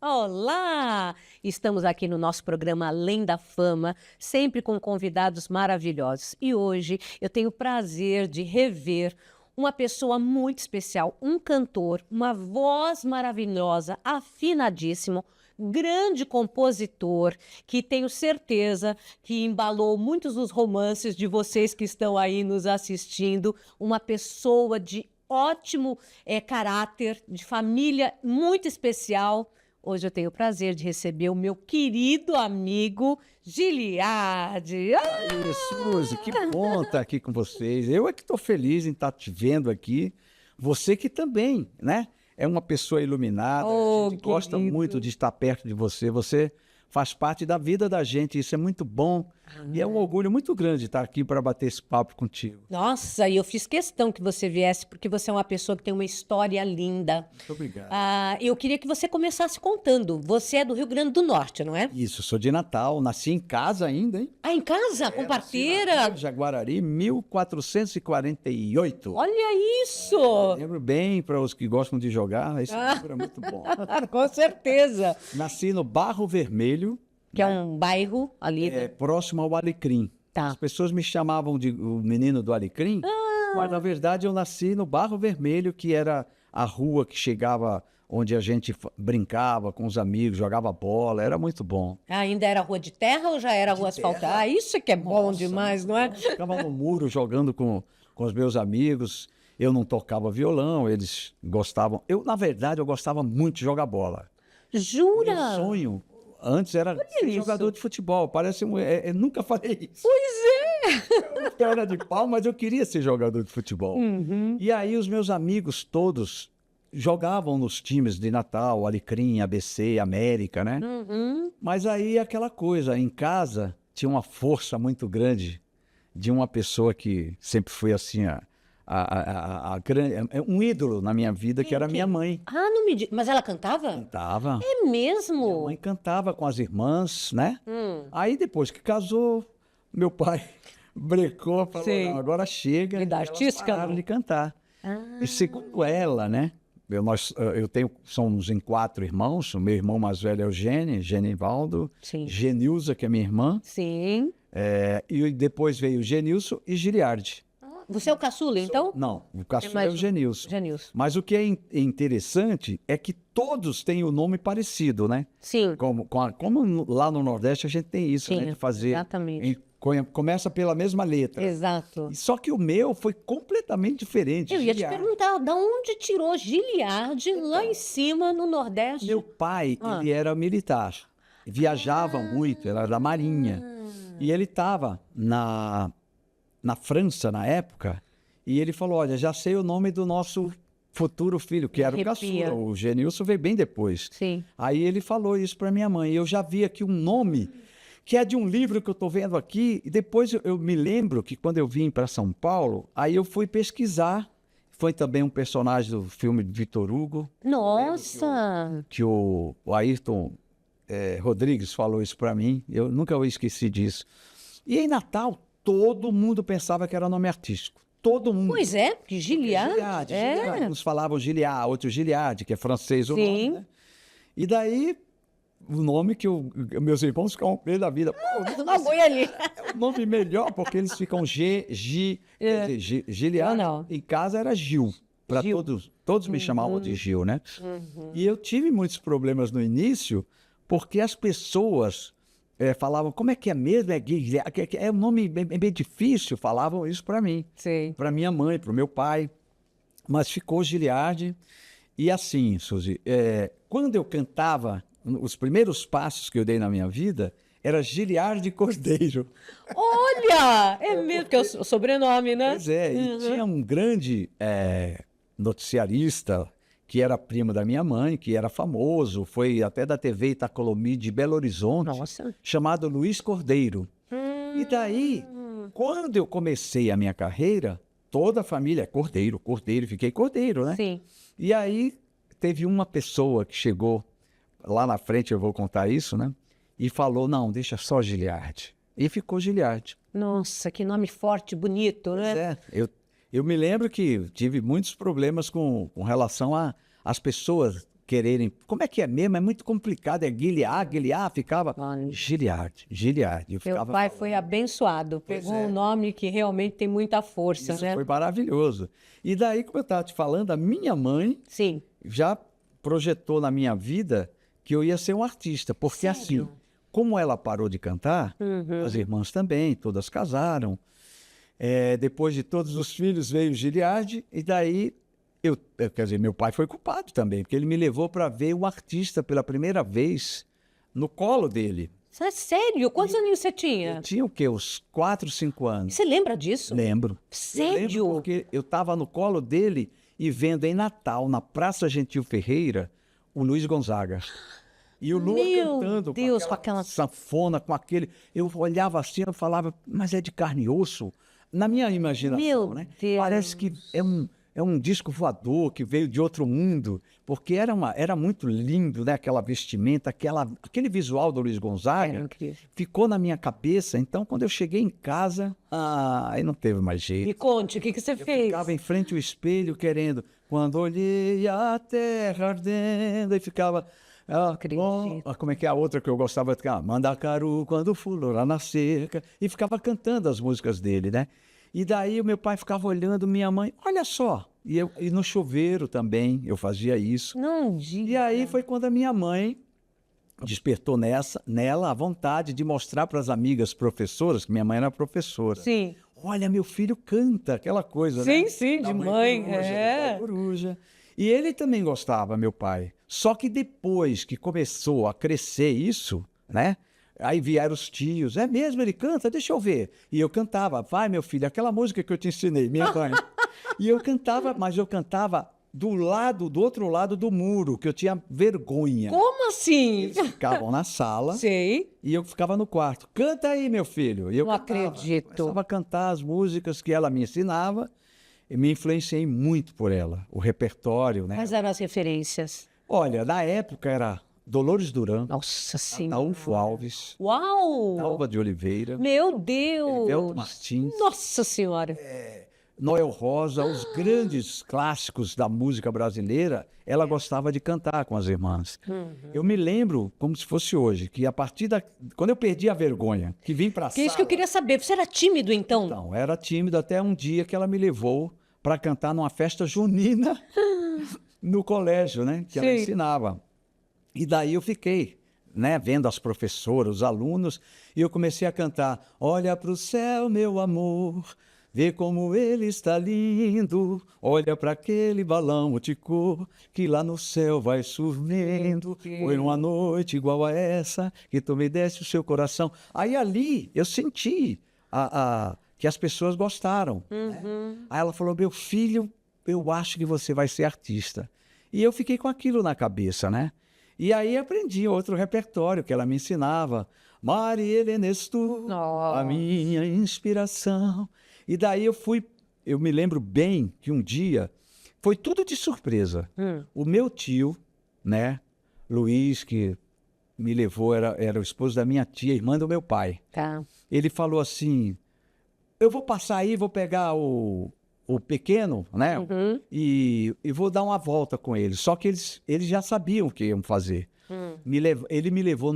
Olá! Estamos aqui no nosso programa Além da Fama, sempre com convidados maravilhosos. E hoje eu tenho o prazer de rever uma pessoa muito especial, um cantor, uma voz maravilhosa, afinadíssimo, grande compositor, que tenho certeza que embalou muitos dos romances de vocês que estão aí nos assistindo, uma pessoa de ótimo caráter, de família muito especial. Hoje eu tenho o prazer de receber o meu querido amigo Giliardi. Suzy, que bom estar aqui com vocês. Eu é que estou feliz em estar te vendo aqui. Você que também, né? É uma pessoa iluminada. Oh, a gente gosta querido. muito de estar perto de você. Você faz parte da vida da gente. Isso é muito bom. E é um orgulho muito grande estar aqui para bater esse papo contigo. Nossa, e eu fiz questão que você viesse, porque você é uma pessoa que tem uma história linda. Muito obrigado. Eu queria que você começasse contando. Você é do Rio Grande do Norte, não é? Isso, sou de Natal. Nasci em casa ainda, hein? Ah, em casa? Com parteira? Jaguarari, 1448. Olha isso! Lembro bem para os que gostam de jogar. Esse livro é muito bom. Com certeza. Nasci no Barro Vermelho. Que é um bairro ali. Próximo ao Alecrim. Tá. As pessoas me chamavam de o menino do Alecrim, mas na verdade eu nasci no Barro Vermelho, que era a rua que chegava onde a gente brincava com os amigos, jogava bola, era muito bom. Ainda era rua de terra ou já era rua asfaltada? Ah, isso é que é bom demais, não é? Eu ficava no muro jogando com os meus amigos, eu não tocava violão, eles gostavam. Na verdade, eu gostava muito de jogar bola. Jura? Meu sonho antes era ser isso. jogador de futebol. Parece eu nunca falei isso. Pois é! Perna de pau, mas eu queria ser jogador de futebol. E aí os meus amigos todos jogavam nos times de Natal, Alecrim, ABC, América, né? Mas aí aquela coisa, em casa tinha uma força muito grande de uma pessoa que sempre foi assim, um ídolo na minha vida, que era minha mãe. Ah, não me diz. Mas ela cantava? Cantava. É mesmo? Minha mãe cantava com as irmãs, né? Aí depois que casou, meu pai brecou, falou, Sim. não, agora chega. Vida E elas artística, pararam não? de cantar. E segundo ela, né? Somos em 4 irmãos. O meu irmão mais velho é o Genivaldo. Sim. Genilza, que é minha irmã. Sim. E depois veio Genilson e Giliardi. Você é o caçula, então? Não, o caçula mais é o Genilson. Genilson. Mas o que é interessante é que todos têm o nome parecido, né? Sim. Como lá no Nordeste a gente tem isso, Sim, né? De fazer. exatamente. Começa pela mesma letra. Exato. Só que o meu foi completamente diferente. Eu ia te Giliardi. perguntar, da onde tirou Giliardi lá em cima, no Nordeste? Meu pai, ele era militar. Viajava muito, era da Marinha. E ele estava na França, na época, e ele falou, olha, já sei o nome do nosso futuro filho, que era o Arrepia. caçula. O Genilson veio bem depois. Sim. Aí ele falou isso para minha mãe. Eu já vi aqui um nome que é de um livro que eu estou vendo aqui. E depois eu me lembro que quando eu vim para São Paulo, aí eu fui pesquisar. Foi também um personagem do filme de Victor Hugo, Nossa! que o Ayrton Rodrigues falou isso para mim. Eu nunca esqueci disso. E em Natal, todo mundo pensava que era nome artístico. Todo mundo. Pois é, porque Giliardi. Giliardi. Uns falavam Giliard, outros Giliardi, que é francês o Sim. nome, né? E daí, o nome que meus irmãos ficam pé da vida. Pô, Não, põe ali. é o nome melhor, porque eles ficam quer dizer, Giliardi. Não. Em casa era Gil. Para Gil. todos me chamavam de Gil, né? E eu tive muitos problemas no início, porque as pessoas falavam, como é que é mesmo? É um nome bem difícil, falavam isso para mim. Sim. Para minha mãe, para o meu pai. Mas ficou Giliardi. E assim, Suzy, quando eu cantava, os primeiros passos que eu dei na minha vida, era Giliardi Cordeiro. Olha! É mesmo, que é o sobrenome, né? Pois é, e tinha um grande noticiarista, que era primo da minha mãe, que era famoso, foi até da TV Itacolomi de Belo Horizonte, Nossa. chamado Luiz Cordeiro. E daí, quando eu comecei a minha carreira, toda a família, Cordeiro, fiquei Cordeiro, né? Sim. E aí, teve uma pessoa que chegou, lá na frente eu vou contar isso, né? E falou, não, deixa só Giliardi. E ficou Giliardi. Nossa, que nome forte, bonito, né? Eu me lembro que tive muitos problemas com relação às pessoas quererem... Como é que é mesmo? É muito complicado. É Guilherme, ficava... Olha. Giliard. Eu Meu ficava pai falando. foi abençoado, pegou um nome que realmente tem muita força, Isso né? foi maravilhoso. E daí, como eu estava te falando, a minha mãe Sim. já projetou na minha vida que eu ia ser um artista. Porque assim, Sério? como ela parou de cantar, as irmãs também, todas casaram. Depois de todos os filhos veio o Giliard, e daí, quer dizer, meu pai foi culpado também, porque ele me levou para ver um artista pela primeira vez no colo dele. Isso é sério? Quantos aninhos você Eu tinha? tinha o quê? Uns 4, 5 anos. Você lembra disso? Lembro. Eu lembro Sério? porque eu estava no colo dele e vendo em Natal, na Praça Gentil Ferreira, o Luiz Gonzaga. E o Lua Meu cantando Deus, com aquela sanfona, com aquele... Eu olhava assim, eu falava, mas é de carne e osso? Na minha imaginação, Meu né? Deus. Parece que é um disco voador que veio de outro mundo, porque era muito lindo, né? Aquela vestimenta, aquele visual do Luiz Gonzaga. Era incrível. Ficou na minha cabeça. Então, quando eu cheguei em casa, aí não teve mais jeito. Me conte, o que você fez? Ficava em frente ao espelho querendo, quando olhei a terra ardendo, e ficava... Acredito. como é que é a outra que eu gostava de cantar? Mandacaru, quando fulora na cerca. E ficava cantando as músicas dele, né? E daí o meu pai ficava olhando, minha mãe, olha só. E no chuveiro também eu fazia isso. Não diga. E aí foi quando a minha mãe despertou nela a vontade de mostrar para as amigas professoras, que minha mãe era professora. Sim. Olha, meu filho canta, aquela coisa, Sim, né? sim, Da de mãe mãe, coruja, do é. pai coruja. E ele também gostava, meu pai. Só que depois que começou a crescer isso, né? Aí vieram os tios. É mesmo, ele canta? Deixa eu ver. E eu cantava. Vai, meu filho, aquela música que eu te ensinei, minha mãe. E eu cantava, mas eu cantava do outro lado do muro, que eu tinha vergonha. Como assim? Eles ficavam na sala Sei. e eu ficava no quarto. Canta aí, meu filho. E eu Não cantava. acredito. Começava a cantar as músicas que ela me ensinava. E me influenciei muito por ela, o repertório, né? Quais eram as referências? Olha, na época era Dolores Duran, Nossa Senhora. Ataúfo Alves, Uau! Alva de Oliveira, Meu Deus! Elivelto Martins, Nossa Senhora! Noel Rosa, os grandes clássicos da música brasileira, ela gostava de cantar com as irmãs. Eu me lembro, como se fosse hoje, que a partir quando eu perdi a vergonha, que vim para a Que é isso que eu queria saber. Você era tímido, então? Então, era tímido até um dia que ela me levou para cantar numa festa junina no colégio, né? Que ela Sim. ensinava. E daí eu fiquei, né? Vendo as professoras, os alunos, e eu comecei a cantar: olha para o céu, meu amor, vê como ele está lindo, olha para aquele balão multicor que lá no céu vai subindo. Foi uma noite igual a essa que tu me deste o seu coração. Aí ali eu senti que as pessoas gostaram. Né? Aí ela falou: meu filho, eu acho que você vai ser artista. E eu fiquei com aquilo na cabeça, né? E aí aprendi outro repertório que ela me ensinava. Maria Helena tu, a minha inspiração. E daí eu me lembro bem que um dia, foi tudo de surpresa. O meu tio, né, Luiz, que me levou, era o esposo da minha tia, irmã do meu pai. Tá. Ele falou assim: eu vou passar aí, vou pegar o pequeno, né? E vou dar uma volta com ele. Só que eles já sabiam o que iam fazer. Ele me levou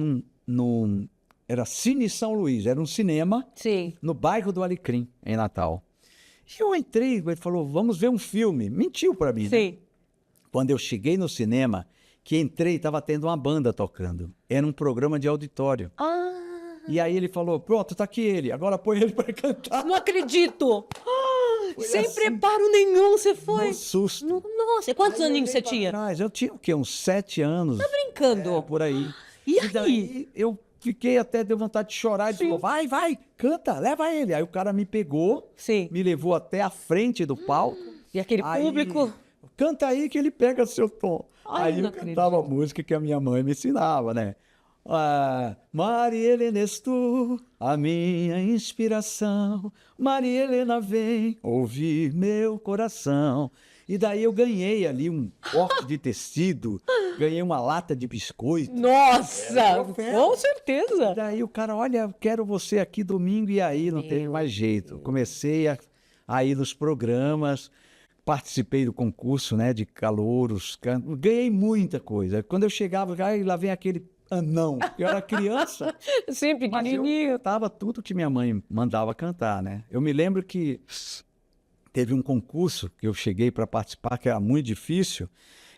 era Cine São Luís, era um cinema Sim. no bairro do Alecrim, em Natal. E eu entrei, ele falou: vamos ver um filme. Mentiu para mim, né? Sim. Quando eu cheguei no cinema, que entrei, estava tendo uma banda tocando. Era um programa de auditório. E aí ele falou: pronto, tá aqui ele, agora põe ele para cantar. Não acredito! Sem assim, preparo nenhum, você foi? No susto. Nossa, e quantos Aí eu aninhos olhei você pra tinha? trás, eu tinha o quê? Uns 7 anos. Tá brincando? Por aí. E aí? Daí eu fiquei até, deu vontade de chorar. Ele falou: vai, canta, leva ele. Aí o cara me pegou, Sim. me levou até a frente do palco. E aquele Aí, público? canta aí que ele pega seu tom. Ai, Aí não eu cantava a música que a minha mãe me ensinava, né? Maria Helena és tu, a minha inspiração. Maria Helena vem ouvir meu coração. E daí eu ganhei ali um corte de tecido, ganhei uma lata de biscoito. Nossa, troféu. com certeza. Daí o cara: olha, quero você aqui domingo. E aí não teve mais jeito. Comecei a ir nos programas. participei do concurso, né, de calouros, ganhei muita coisa. Quando eu chegava, aí lá vem aquele anão. Eu era criança, Sempre mas eu pequenininho. cantava tudo que minha mãe mandava cantar, né? Eu me lembro que teve um concurso que eu cheguei para participar, que era muito difícil.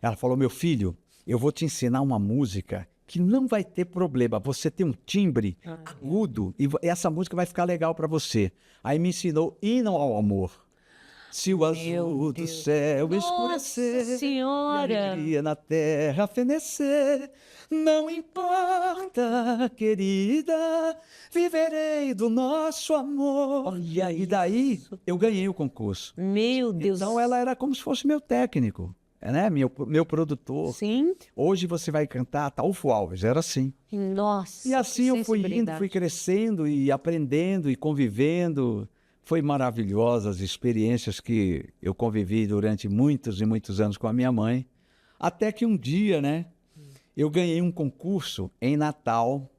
Ela falou, meu filho, eu vou te ensinar uma música que não vai ter problema. Você tem um timbre agudo e essa música vai ficar legal para você. Aí me ensinou Hino ao Amor. Se o azul do céu escurecer e a Senhora! alegria na terra fenecer, não importa, querida, viverei do nosso amor. Olha E daí eu ganhei o concurso. Meu Deus. Então ela era como se fosse meu técnico, né? Meu produtor. Sim. Hoje você vai cantar Ataúfo Alves, era assim. Nossa. E assim que eu fui indo, sensibilidade. fui crescendo e aprendendo e convivendo. Foi maravilhosa as experiências que eu convivi durante muitos e muitos anos com a minha mãe. Até que um dia, né, eu ganhei um concurso em Natal,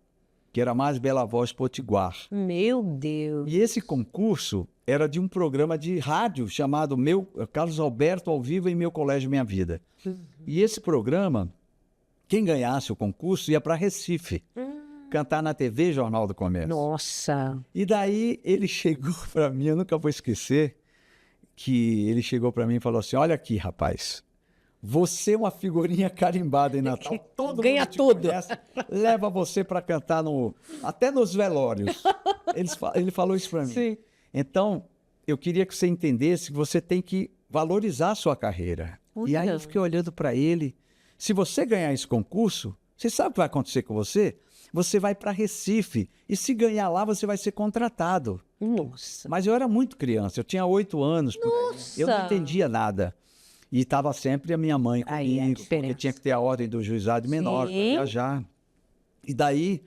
que era Mais Bela Voz Potiguar. Meu Deus. E esse concurso era de um programa de rádio chamado Carlos Alberto ao Vivo em Meu Colégio Minha Vida. E esse programa, quem ganhasse o concurso ia para Recife, cantar na TV Jornal do Comércio. Nossa. E daí ele chegou para mim, eu nunca vou esquecer, que ele chegou para mim e falou assim, olha aqui, rapaz, você é uma figurinha carimbada em Natal, todo Ganha mundo te tudo. conhece, leva você para cantar até nos velórios. Ele falou isso para mim. Sim. Então, eu queria que você entendesse que você tem que valorizar a sua carreira. E aí eu fiquei olhando para ele, se você ganhar esse concurso, você sabe o que vai acontecer com você? Você vai para Recife e se ganhar lá, você vai ser contratado. Nossa. Mas eu era muito criança, eu tinha 8 anos, por aí. Eu não entendia nada. E estava sempre a minha mãe Aí, a comigo, porque diferença. tinha que ter a ordem do juizado menor para Sim. viajar. E daí,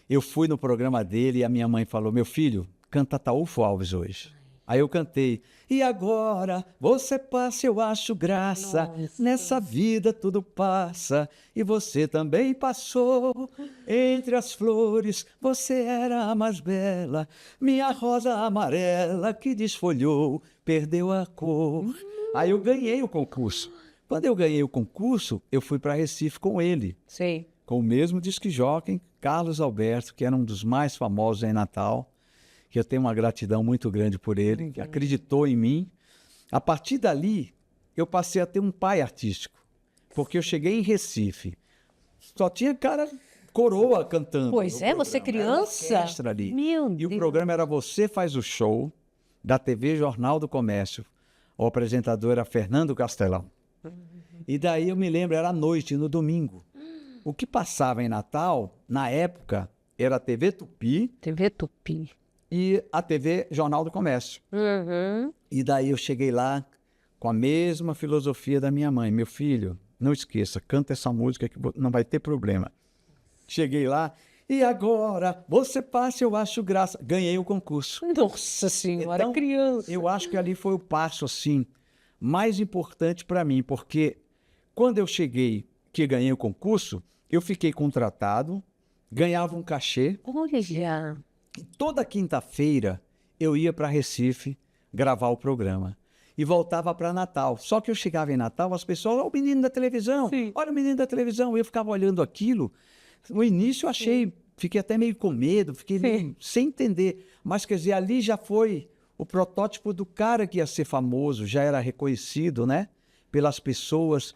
eu fui no programa dele e a minha mãe falou, meu filho, canta Ataúfo Alves hoje. Aí eu cantei, e agora você passa, eu acho graça, Nossa. nessa vida tudo passa, e você também passou, entre as flores você era a mais bela, minha rosa amarela que desfolhou, perdeu a cor. Aí eu ganhei o concurso. Quando eu ganhei o concurso, eu fui para Recife com ele, Sei. com o mesmo disc-jockey, Carlos Alberto, que era um dos mais famosos em Natal, que eu tenho uma gratidão muito grande por ele, que acreditou em mim. A partir dali, eu passei a ter um pai artístico, porque eu cheguei em Recife, só tinha cara coroa cantando. Pois no é, você programa. Era uma criança? orquestra ali. Meu E o Deus. programa era Você Faz o Show, da TV Jornal do Comércio. O apresentador era Fernando Castelão. E daí eu me lembro, era à noite, no domingo. O que passava em Natal, na época, era a TV Tupi TV Tupi. e a TV Jornal do Comércio. Uhum. E daí eu cheguei lá com a mesma filosofia da minha mãe. Meu filho, não esqueça, canta essa música que não vai ter problema. Cheguei lá, e agora você passa, eu acho graça. Ganhei o concurso. Nossa Senhora, Então, criança. eu acho que ali foi o passo, assim, mais importante para mim, porque quando eu cheguei, que ganhei o concurso, eu fiquei contratado, ganhava um cachê, Olha. e toda quinta-feira eu ia para Recife gravar o programa e voltava para Natal. Só que eu chegava em Natal, as pessoas, olha o menino da televisão, Sim. olha o menino da televisão. Eu ficava olhando aquilo. No início eu achei, fiquei até meio com medo, fiquei meio sem entender. Mas, quer dizer, ali já foi o protótipo do cara que ia ser famoso, já era reconhecido, né, pelas pessoas.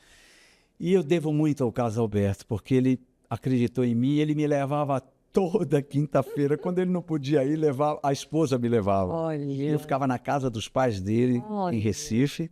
E eu devo muito ao Carlos Alberto, porque ele acreditou em mim, ele me levava toda quinta-feira, quando ele não podia ir, a esposa me levava. Olha. Eu ficava na casa dos pais dele, Olha. em Recife,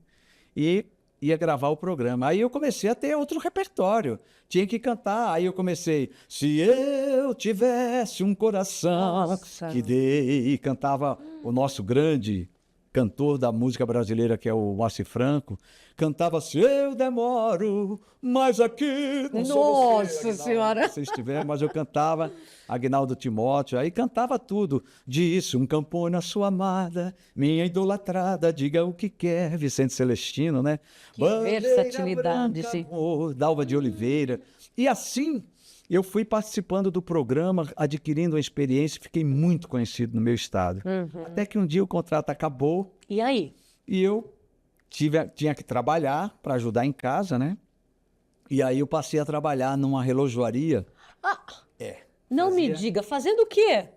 e ia gravar o programa. Aí eu comecei a ter outro repertório, tinha que cantar. Aí eu comecei, se eu tivesse um coração Nossa. que dei, cantava o nosso grande cantor da música brasileira, que é o Moacir Franco, cantava Se Eu Demoro, mas aqui não sou Nossa você, Aguinaldo, Senhora. se estiver, mas eu cantava Aguinaldo Timóteo, aí cantava tudo. Disse um campona sua amada, minha idolatrada, diga o que quer, Vicente Celestino, né? Que Bandeira versatilidade, branca, sim. amor, Dalva de Oliveira. E assim eu fui participando do programa, adquirindo uma experiência e fiquei muito conhecido no meu estado. Até que um dia o contrato acabou E aí? e eu tinha que trabalhar para ajudar em casa, né? E aí eu passei a trabalhar numa relojoaria. Não me diga, fazendo o quê?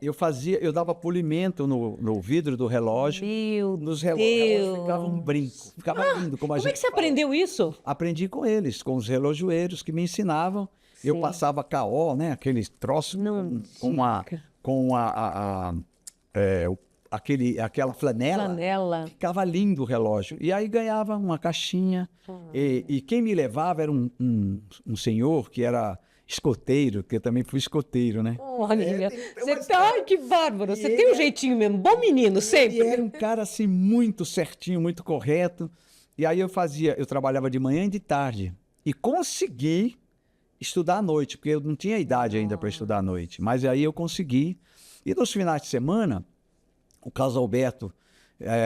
Eu dava polimento no vidro do relógio. Meu Nos relógios Deus. ficava um brinco. Ficava lindo, como a Como gente é que você fala. aprendeu isso? Aprendi com eles, com os relojoeiros que me ensinavam. Eu Sim. passava KO, né? Aqueles troços Não aquela flanela. Flanela. Ficava lindo o relógio. E aí ganhava uma caixinha. E quem me levava era um senhor que era escoteiro, que eu também fui escoteiro, né? Olha, tem uma ai, que bárbaro. Você tem um jeitinho mesmo. Bom menino, E sempre. era um cara assim muito certinho, muito correto. E aí eu trabalhava de manhã e de tarde. E consegui estudar à noite, porque eu não tinha idade ainda para estudar à noite. Mas aí eu consegui. E nos finais de semana, o Carlos Alberto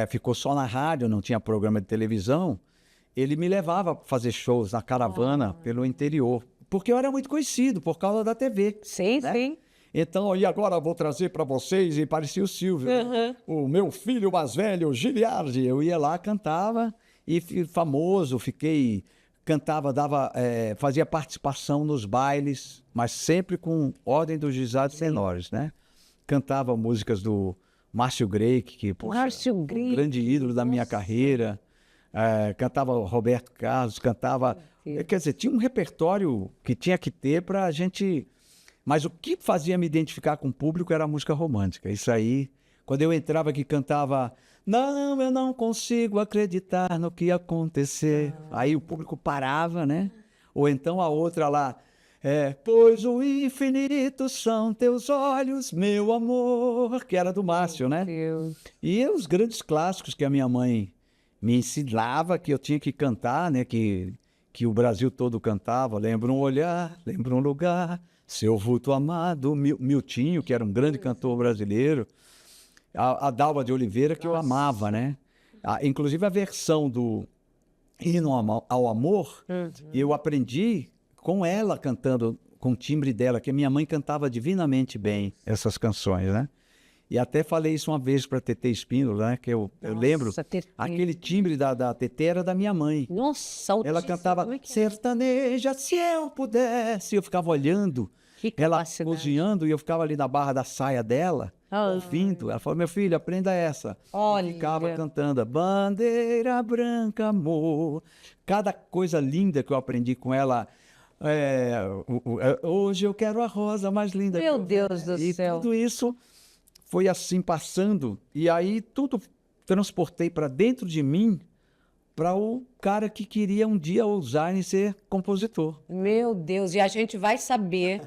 ficou só na rádio, não tinha programa de televisão. Ele me levava para fazer shows na caravana pelo interior. Porque eu era muito conhecido por causa da TV. Sim, né? sim. Então, e agora vou trazer para vocês, e parecia o Silvio, né? O meu filho mais velho, Giliardi. Eu ia lá, cantava, e famoso, cantava, fazia participação nos bailes, mas sempre com ordem dos juizados menores, né? Cantava músicas do Márcio Greik, que Márcio Greik. um grande ídolo da minha carreira. Cantava Roberto Carlos, cantava... Quer dizer, tinha um repertório que tinha que ter para a gente... Mas o que fazia me identificar com o público era a música romântica. Isso aí, quando eu entrava aqui, cantava... Não, eu não consigo acreditar no que ia acontecer. Aí o público parava, né? Ou então a outra lá... pois o infinito são teus olhos, meu amor, que era do Márcio, né? Deus. E os grandes clássicos que a minha mãe me ensinava, que eu tinha que cantar, né? Que o Brasil todo cantava. Lembro um olhar, lembro um lugar, seu vulto amado, Miltinho, que era um grande cantor brasileiro. A Dalva de Oliveira, que eu amava, né? Inclusive a versão do Hino ao Amor, eu aprendi com ela cantando, com o timbre dela, que a minha mãe cantava divinamente bem essas canções, né? E até falei isso uma vez para Tetê Espíndola, né? Que eu lembro, Tetê. aquele timbre da Tetê era da minha mãe. Nossa, Ela cantava como é que é? sertaneja, se eu pudesse. Eu ficava olhando, Que ela capacidade. cozinhando, e eu ficava ali na barra da saia dela, ouvindo. Ela falou, meu filho, aprenda essa. Olha. E ficava cantando, bandeira branca, amor. Cada coisa linda que eu aprendi com ela. Hoje eu quero a rosa mais linda. Meu Deus do E céu. tudo isso foi assim passando. E aí tudo transportei para dentro de mim, para o cara que queria um dia ousar em ser compositor. Meu Deus, e a gente vai saber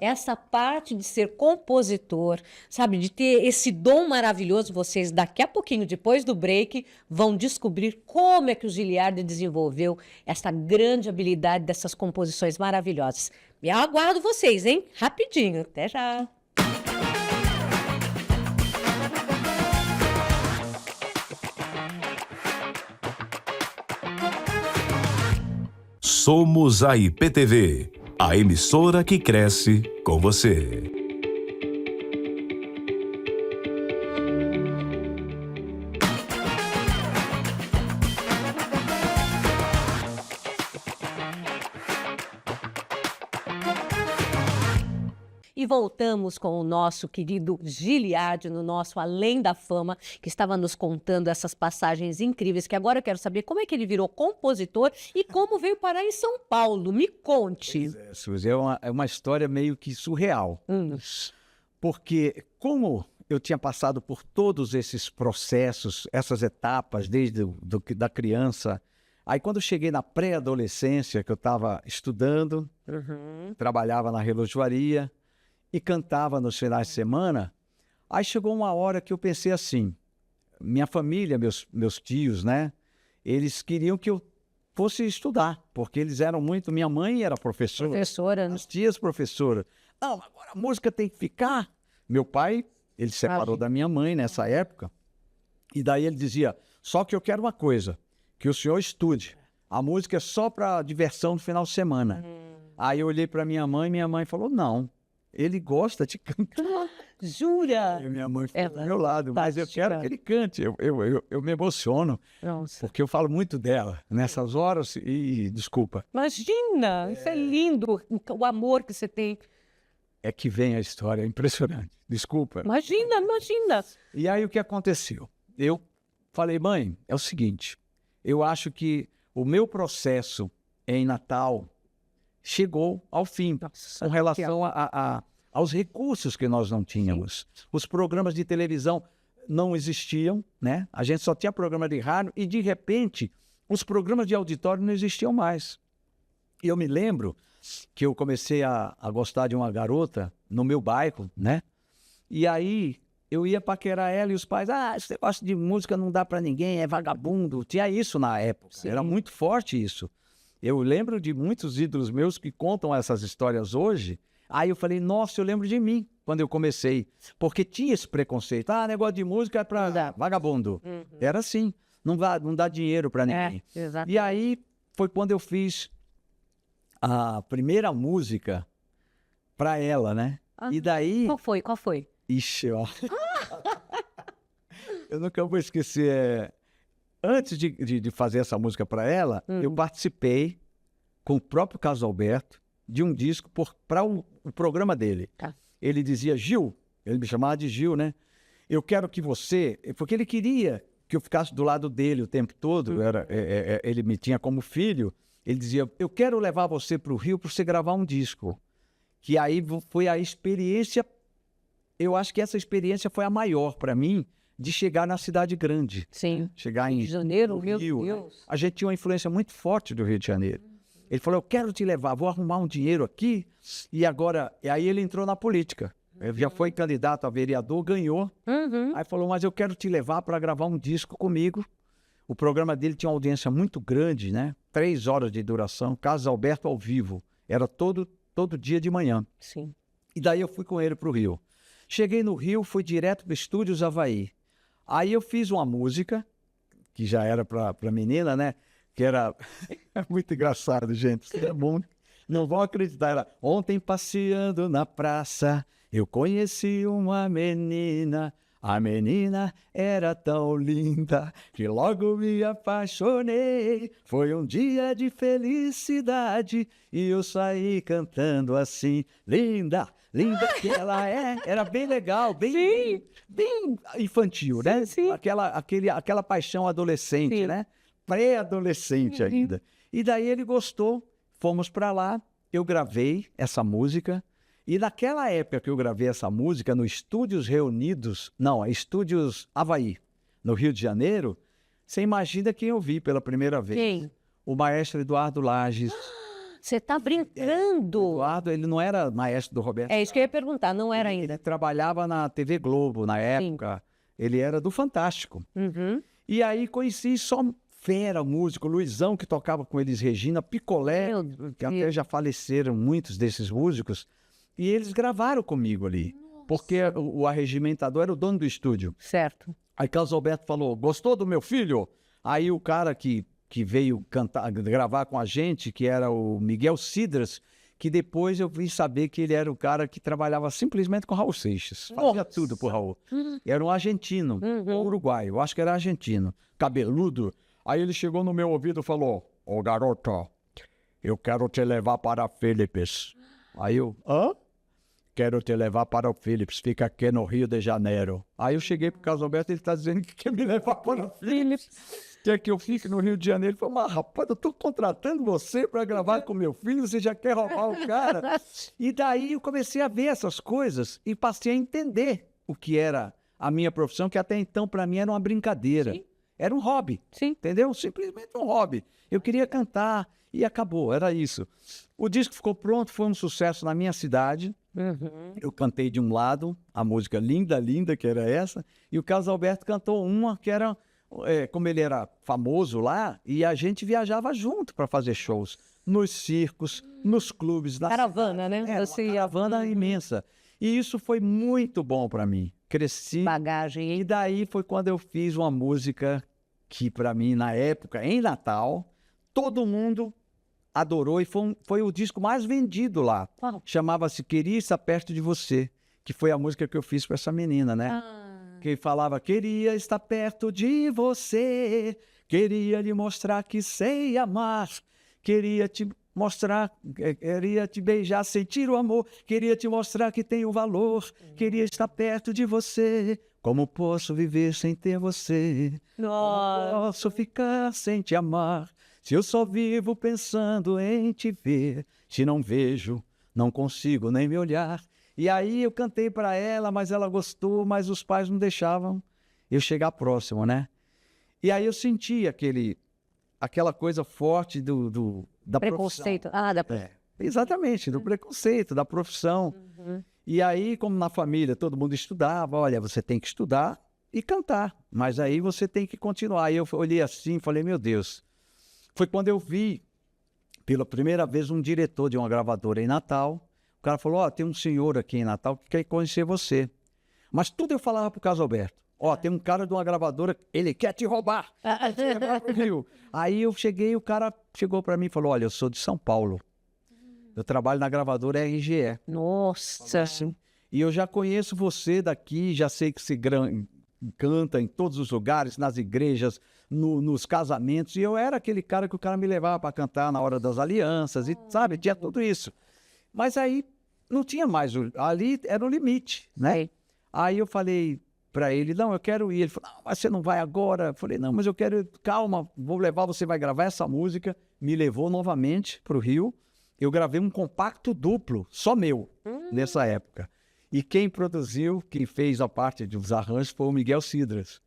essa parte de ser compositor, sabe, de ter esse dom maravilhoso. Vocês, daqui a pouquinho, depois do break, vão descobrir como é que o Giliardi desenvolveu essa grande habilidade dessas composições maravilhosas. E eu aguardo vocês, hein? Rapidinho, até já. Somos a IPTV, a emissora que cresce com você. E voltamos com o nosso querido Giliardi, no nosso Além da Fama, que estava nos contando essas passagens incríveis, que agora eu quero saber como é que ele virou compositor e como veio parar em São Paulo. Me conte. Suzy, é uma história meio que surreal. Porque como eu tinha passado por todos esses processos, essas etapas, desde da criança, aí quando eu cheguei na pré-adolescência, que eu estava estudando, trabalhava na relojoaria, e cantava nos finais de semana, aí chegou uma hora que eu pensei assim, minha família, meus tios, né? Eles queriam que eu fosse estudar, porque eles eram muito... Minha mãe era professora. Professora, né? As tias professoras. Não, agora a música tem que ficar. Meu pai, ele se separou da minha mãe nessa época, e daí ele dizia, só que eu quero uma coisa, que o senhor estude. A música é só para diversão no final de semana. Aí eu olhei para minha mãe falou, não, ele gosta de cantar. Jura? E minha mãe ficou Ela do meu lado, mas eu quero que ele cante. Eu me emociono, Nossa. porque eu falo muito dela nessas horas e desculpa, Imagina, isso é lindo, o amor que você tem. é que vem a história, é impressionante. Desculpa. Imagina, imagina. E aí o que aconteceu? Eu falei, mãe, é o seguinte, eu acho que o meu processo em Natal chegou ao fim Nossa, com relação aos recursos que nós não tínhamos. Os programas de televisão não existiam, né? A gente só tinha programa de rádio e, de repente, os programas de auditório não existiam mais. E eu me lembro que eu comecei a gostar de uma garota no meu bairro, né? E aí eu ia paquerar ela e os pais, esse negócio de música não dá para ninguém, é vagabundo. Tinha isso na época, Sim. era muito forte isso. Eu lembro de muitos ídolos meus que contam essas histórias hoje. Aí eu falei, nossa, eu lembro de mim quando eu comecei. Porque tinha esse preconceito. Negócio de música é para vagabundo. Era assim, não dá dinheiro para ninguém. Exato. E aí foi quando eu fiz a primeira música para ela, né? E daí... Qual foi? Ixi, ó. Eu nunca vou esquecer. Antes de fazer essa música para ela, eu participei com o próprio Carlos Alberto de um disco para o programa dele. Tá. Ele dizia, Gil, ele me chamava de Gil, né? Eu quero que você... Porque ele queria que eu ficasse do lado dele o tempo todo. Ele me tinha como filho. Ele dizia, eu quero levar você para o Rio para você gravar um disco. Que aí foi a experiência... Eu acho que essa experiência foi a maior para mim de chegar na cidade grande. Sim. Chegar em Rio de Janeiro, no meu Rio, né? Deus. A gente tinha uma influência muito forte do Rio de Janeiro. Ele falou, eu quero te levar, vou arrumar um dinheiro aqui. E aí ele entrou na política. Ele já foi candidato a vereador, ganhou. Aí falou, mas eu quero te levar para gravar um disco comigo. O programa dele tinha uma audiência muito grande, né? 3 horas de duração, Carlos Alberto ao vivo. Era todo dia de manhã. Sim. E daí eu fui com ele para o Rio. Cheguei no Rio, fui direto para Estúdios Havaí. Aí eu fiz uma música, que já era para menina, né? Que era... É muito engraçado, gente. Isso é bom. Não vão acreditar. Era, ontem passeando na praça, eu conheci uma menina. A menina era tão linda que logo me apaixonei. Foi um dia de felicidade e eu saí cantando assim. Linda, linda que ela é. Era bem legal, bem infantil, né? Sim. Aquela paixão adolescente, Sim. né? Pré-adolescente ainda. E daí ele gostou, fomos para lá, eu gravei essa música. E naquela época que eu gravei essa música, no Estúdios Estúdios Havaí, no Rio de Janeiro, você imagina quem eu vi pela primeira vez? Quem? O maestro Eduardo Lages. Você tá brincando? Eduardo, ele não era maestro do Roberto. É isso que eu ia perguntar, não era ainda. Ele trabalhava na TV Globo na época. Ele era do Fantástico. E aí conheci só fera músico, Luizão, que tocava com eles, Regina, Picolé, que até já faleceram muitos desses músicos. E eles gravaram comigo ali, porque o arregimentador era o dono do estúdio. Certo. Aí Carlos Alberto falou, gostou do meu filho? Aí o cara que veio gravar com a gente, que era o Miguel Cidras, que depois eu vim saber que ele era o cara que trabalhava simplesmente com Raul Seixas. Fazia tudo pro Raul. Era um argentino, uruguaio, eu acho que era argentino, cabeludo. Aí ele chegou no meu ouvido e falou, ô garoto, eu quero te levar para Philips. Aí eu, quero te levar para o Philips, fica aqui no Rio de Janeiro. Aí eu cheguei pro Carlos Alberto e ele está dizendo que quer me levar para o Philips. Quer que eu fique no Rio de Janeiro? Ele falou, mas rapaz, eu tô contratando você para gravar com meu filho, você já quer roubar o cara? E daí eu comecei a ver essas coisas e passei a entender o que era a minha profissão, que até então para mim era uma brincadeira. Sim. Era um hobby, entendeu? Simplesmente um hobby. Eu queria cantar e acabou, era isso. O disco ficou pronto, foi um sucesso na minha cidade. Eu cantei de um lado a música Linda, Linda, que era essa, e o Carlos Alberto cantou uma que era, como ele era famoso lá, e a gente viajava junto para fazer shows, nos circos, nos clubes. Caravana, né? Uma caravana imensa. E isso foi muito bom para mim. Cresci. Bagagem, hein? E daí foi quando eu fiz uma música que, para mim, na época, em Natal, todo mundo adorou e foi o disco mais vendido lá. Qual? Chamava-se Queria Estar Perto de Você, que foi a música que eu fiz para essa menina, né? Que falava, queria estar perto de você, queria lhe mostrar que sei amar, queria te mostrar, queria te beijar, sentir o amor, queria te mostrar que tenho valor, queria estar perto de você, como posso viver sem ter você? Nossa. Como posso ficar sem te amar, se eu só vivo pensando em te ver, se não vejo, não consigo nem me olhar. E aí eu cantei para ela, mas ela gostou, mas os pais não deixavam eu chegar próximo, né? E aí eu senti aquela coisa forte da Preconceito. profissão. Exatamente, do preconceito, da profissão. E aí, como na família todo mundo estudava, olha, você tem que estudar e cantar, mas aí você tem que continuar. Aí eu olhei assim e falei, meu Deus. Foi quando eu vi, pela primeira vez, um diretor de uma gravadora em Natal. O cara falou, ó, tem um senhor aqui em Natal que quer conhecer você. Mas tudo eu falava pro Carlos Alberto. Ó, tem um cara de uma gravadora, ele quer te roubar. Aí eu cheguei, o cara chegou para mim e falou, olha, eu sou de São Paulo. Eu trabalho na gravadora RGE. Nossa. Assim, e eu já conheço você daqui, já sei que você canta em todos os lugares, nas igrejas, nos casamentos. E eu era aquele cara que o cara me levava para cantar na hora das alianças, e sabe, tinha tudo isso. Mas aí não tinha mais, ali era o limite, né? Sei. Aí eu falei para ele, não, eu quero ir. Ele falou, não, mas você não vai agora. Eu falei, não, mas eu quero, calma, vou levar, você vai gravar essa música. Me levou novamente para o Rio. Eu gravei um compacto duplo, só meu, nessa época. E quem produziu, quem fez a parte dos arranjos foi o Miguel Cidras.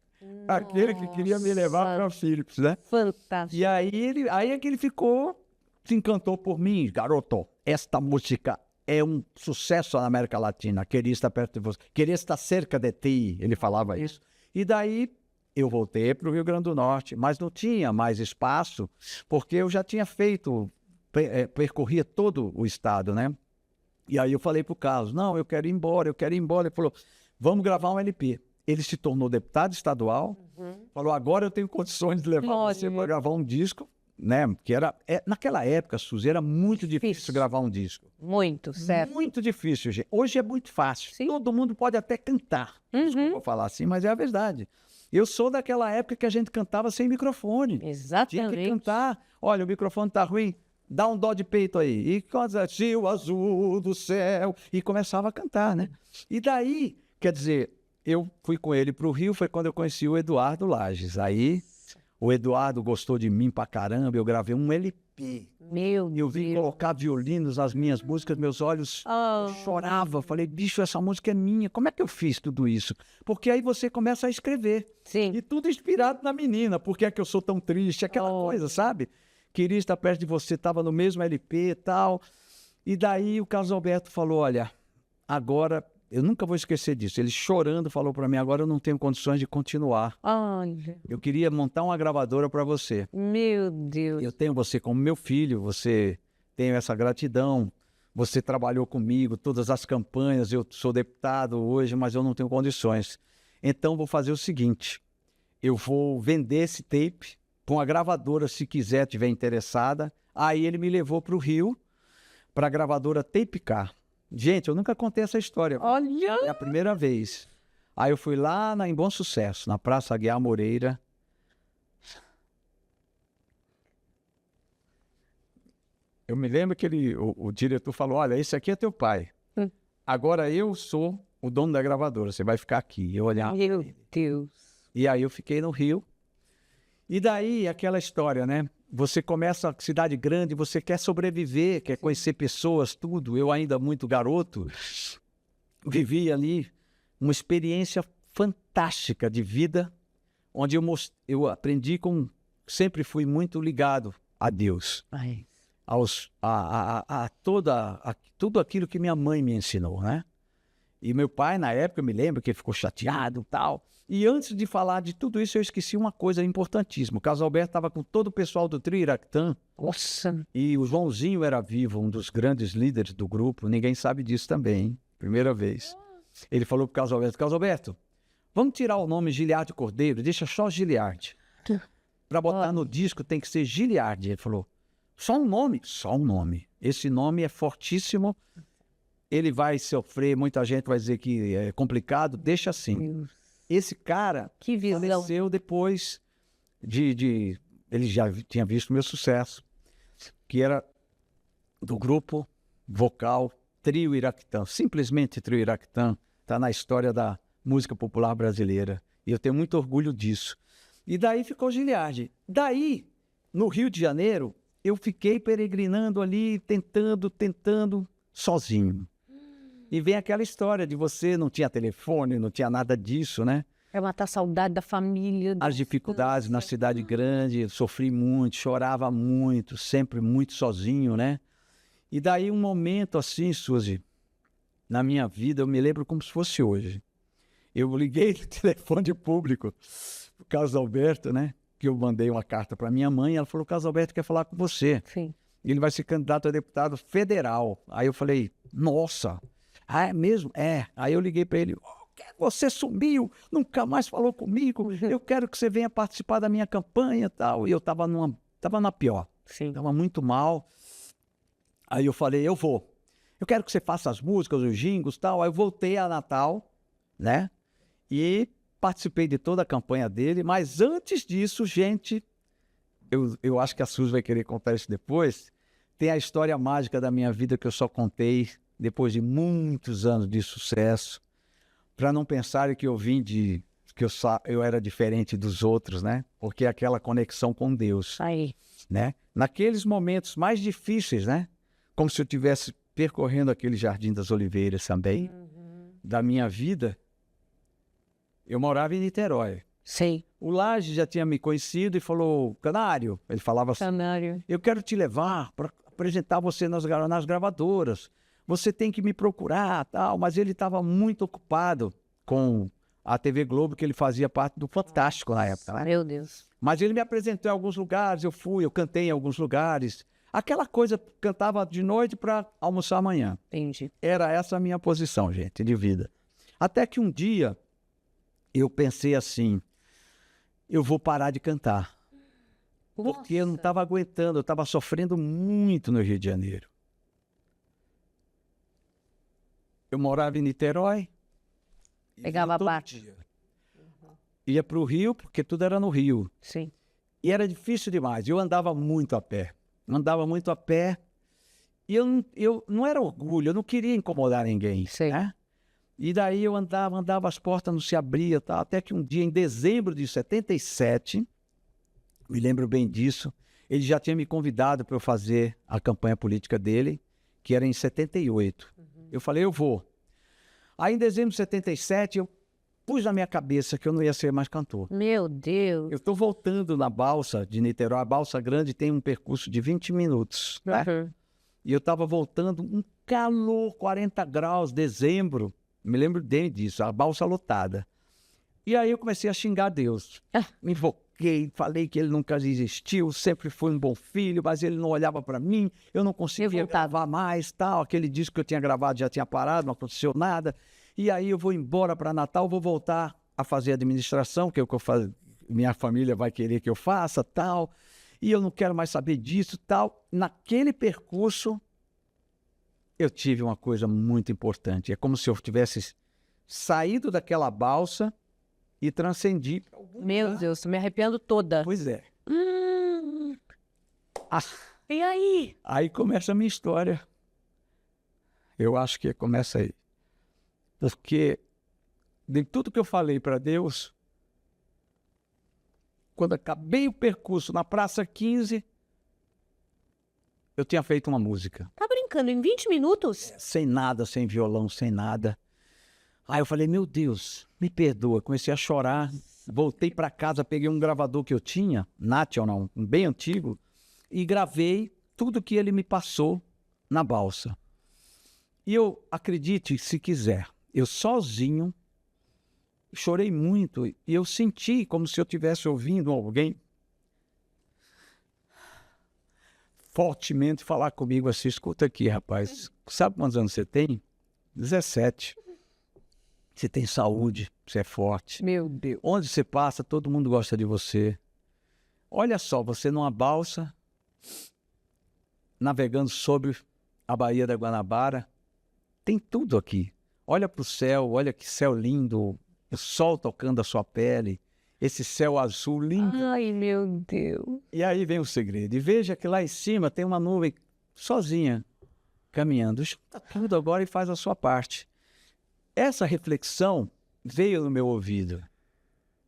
Aquele que queria me levar para a Philips, né? Fantástico. E aí é que ele ficou, se encantou por mim. Garoto, esta música é um sucesso na América Latina. Queria estar perto de você. Queria estar cerca de ti. Ele falava isso. E daí eu voltei para o Rio Grande do Norte, mas não tinha mais espaço, porque eu já tinha feito, percorria todo o estado, né? E aí eu falei para o Carlos, não, eu quero ir embora, eu quero ir embora. Ele falou, vamos gravar um LP. Ele se tornou deputado estadual, falou, agora eu tenho condições de levar você para gravar um disco, né? Que naquela época, Suzy, era muito difícil gravar um disco. Muito, certo. Muito difícil, gente. Hoje é muito fácil. Sim. Todo mundo pode até cantar. Desculpa falar assim, mas é a verdade. Eu sou daquela época que a gente cantava sem microfone. Exatamente. Tinha que cantar. Olha, o microfone tá ruim. Dá um dó de peito aí. E o azul do céu. E começava a cantar, né? E daí, quer dizer, eu fui com ele pro Rio, foi quando eu conheci o Eduardo Lages. Aí, o Eduardo gostou de mim pra caramba, eu gravei um LP. Meu Eu vim Deus. colocar violinos nas minhas músicas, meus olhos choravam. Falei, bicho, essa música é minha. Como é que eu fiz tudo isso? Porque aí você começa a escrever. Sim. E tudo inspirado na menina. Por que é que eu sou tão triste? Aquela coisa, sabe? Queria estar perto de você, estava no mesmo LP e tal. E daí o Carlos Alberto falou, olha, agora, eu nunca vou esquecer disso. Ele chorando falou para mim, agora eu não tenho condições de continuar. Olha, Eu queria montar uma gravadora para você. meu Deus. Eu tenho você como meu filho, você tem essa gratidão. Você trabalhou comigo, todas as campanhas, eu sou deputado hoje, mas eu não tenho condições. Então vou fazer o seguinte, eu vou vender esse tape para uma gravadora, se quiser, tiver interessada. Aí ele me levou para o Rio, para a gravadora Tape Car. Gente, eu nunca contei essa história. Olha. É a primeira vez. Aí eu fui lá em Bom Sucesso, na Praça Aguiar Moreira. Eu me lembro que o diretor falou, olha, esse aqui é teu pai. Agora eu sou o dono da gravadora, você vai ficar aqui. Eu olhava. Meu Deus. E aí eu fiquei no Rio. E daí aquela história, né? Você começa a cidade grande, você quer sobreviver, quer conhecer pessoas, tudo. Eu ainda muito garoto, vivi ali uma experiência fantástica de vida, onde eu aprendi sempre fui muito ligado a Deus, Ai. tudo aquilo que minha mãe me ensinou, né? E meu pai, na época, eu me lembro que ele ficou chateado e tal. E antes de falar de tudo isso, eu esqueci uma coisa importantíssima. O Carlos Alberto estava com todo o pessoal do Trio Iractã. Nossa. E o Joãozinho era vivo, um dos grandes líderes do grupo. Ninguém sabe disso também, hein? Primeira vez. Ele falou para o Carlos Alberto, vamos tirar o nome Giliardi Cordeiro, deixa só Giliardi. Para botar no disco tem que ser Giliardi. Ele falou, só um nome? Só um nome. Esse nome é fortíssimo. ele vai sofrer, muita gente vai dizer que é complicado, deixa assim. Esse cara Que visão. faleceu depois ele já tinha visto meu sucesso, que era do grupo vocal Trio Iraquitã, simplesmente Trio Iraquitã, está na história da música popular brasileira. E eu tenho muito orgulho disso. E daí ficou Giliardi. Daí, no Rio de Janeiro, eu fiquei peregrinando ali, tentando, sozinho. E vem aquela história de você não tinha telefone, não tinha nada disso, né? É matar a saudade da família. As dificuldades na cidade grande, sofri muito, chorava muito, sempre muito sozinho, né? E daí um momento assim, Suzy, na minha vida, eu me lembro como se fosse hoje. Eu liguei no telefone público pro Carlos Alberto, né? Que eu mandei uma carta para minha mãe, ela falou, Carlos Alberto quer falar com você. Sim. Ele vai ser candidato a deputado federal. Aí eu falei, nossa, é mesmo? É. Aí eu liguei para ele, você sumiu, nunca mais falou comigo, eu quero que você venha participar da minha campanha e tal. E eu tava na pior, Sim. tava muito mal. Aí eu falei, eu vou. Eu quero que você faça as músicas, os jingles e tal. Aí eu voltei a Natal, né? E participei de toda a campanha dele. Mas antes disso, gente, eu acho que a Suzy vai querer contar isso depois. Tem a história mágica da minha vida que eu só contei depois de muitos anos de sucesso. Para não pensarem que eu vim que eu era diferente dos outros, né? Porque é aquela conexão com Deus, Aí. né? Naqueles momentos mais difíceis, né? Como se eu estivesse percorrendo aquele Jardim das Oliveiras também, da minha vida, eu morava em Niterói. Sei. O Laje já tinha me conhecido e falou, Canário, ele falava assim, Canário. eu quero te levar para apresentar você nas gravadoras, você tem que me procurar, tal. Mas ele estava muito ocupado com a TV Globo, que ele fazia parte do Fantástico na época, né? Meu Deus. Mas ele me apresentou em alguns lugares, eu cantei em alguns lugares. Aquela coisa, cantava de noite para almoçar amanhã. Entendi. Era essa a minha posição, gente, de vida. Até que um dia eu pensei assim, eu vou parar de cantar. Porque eu não estava aguentando, eu estava sofrendo muito no Rio de Janeiro. Eu morava em Niterói. Pegava a todo parte. dia. Ia para o Rio, porque tudo era no Rio. Sim. E era difícil demais. Eu andava muito a pé. E eu não era orgulho, eu não queria incomodar ninguém. Sei. Né? E daí eu andava, as portas não se abriam, tá? Até que um dia, em dezembro de 77, me lembro bem disso, ele já tinha me convidado para eu fazer a campanha política dele, que era em 78. Eu falei, eu vou. Aí, em dezembro de 77, eu pus na minha cabeça que eu não ia ser mais cantor. Meu Deus. Eu estou voltando na balsa de Niterói. A balsa grande tem um percurso de 20 minutos. Né? Uhum. E eu estava voltando, um calor, 40 graus, dezembro. Me lembro bem disso, a balsa lotada. E aí eu comecei a xingar Deus. Me invoquei, falei que ele nunca existiu, sempre foi um bom filho, mas ele não olhava para mim, eu não conseguia gravar mais, tal. Aquele disco que eu tinha gravado já tinha parado, não aconteceu nada. E aí eu vou embora para Natal, vou voltar a fazer administração, que é o que eu faço, minha família vai querer que eu faça, tal. E eu não quero mais saber disso, tal. Naquele percurso, eu tive uma coisa muito importante. É como se eu tivesse saído daquela balsa e transcendi. Meu Deus, tô me arrepiando toda. Pois é. E aí? Aí começa a minha história. Eu acho que começa aí. Porque de tudo que eu falei para Deus, quando acabei o percurso na Praça 15, eu tinha feito uma música. Tá brincando, em 20 minutos? Sem nada, sem violão, sem nada. Aí eu falei, meu Deus, me perdoa. Comecei a chorar, voltei para casa, peguei um gravador que eu tinha, National, um bem antigo, e gravei tudo que ele me passou na balsa. E eu, acredite se quiser, eu sozinho, chorei muito, e eu senti como se eu estivesse ouvindo alguém fortemente falar comigo assim, escuta aqui, rapaz, sabe quantos anos você tem? 17. Você tem saúde, você é forte. Meu Deus. Onde você passa, todo mundo gosta de você. Olha só, você numa balsa, navegando sobre a Baía da Guanabara, tem tudo aqui. Olha para o céu, olha que céu lindo, o sol tocando a sua pele, esse céu azul lindo. Ai, meu Deus. E aí vem o segredo. E veja que lá em cima tem uma nuvem sozinha, caminhando. Junta tudo agora e faz a sua parte. Essa reflexão veio no meu ouvido.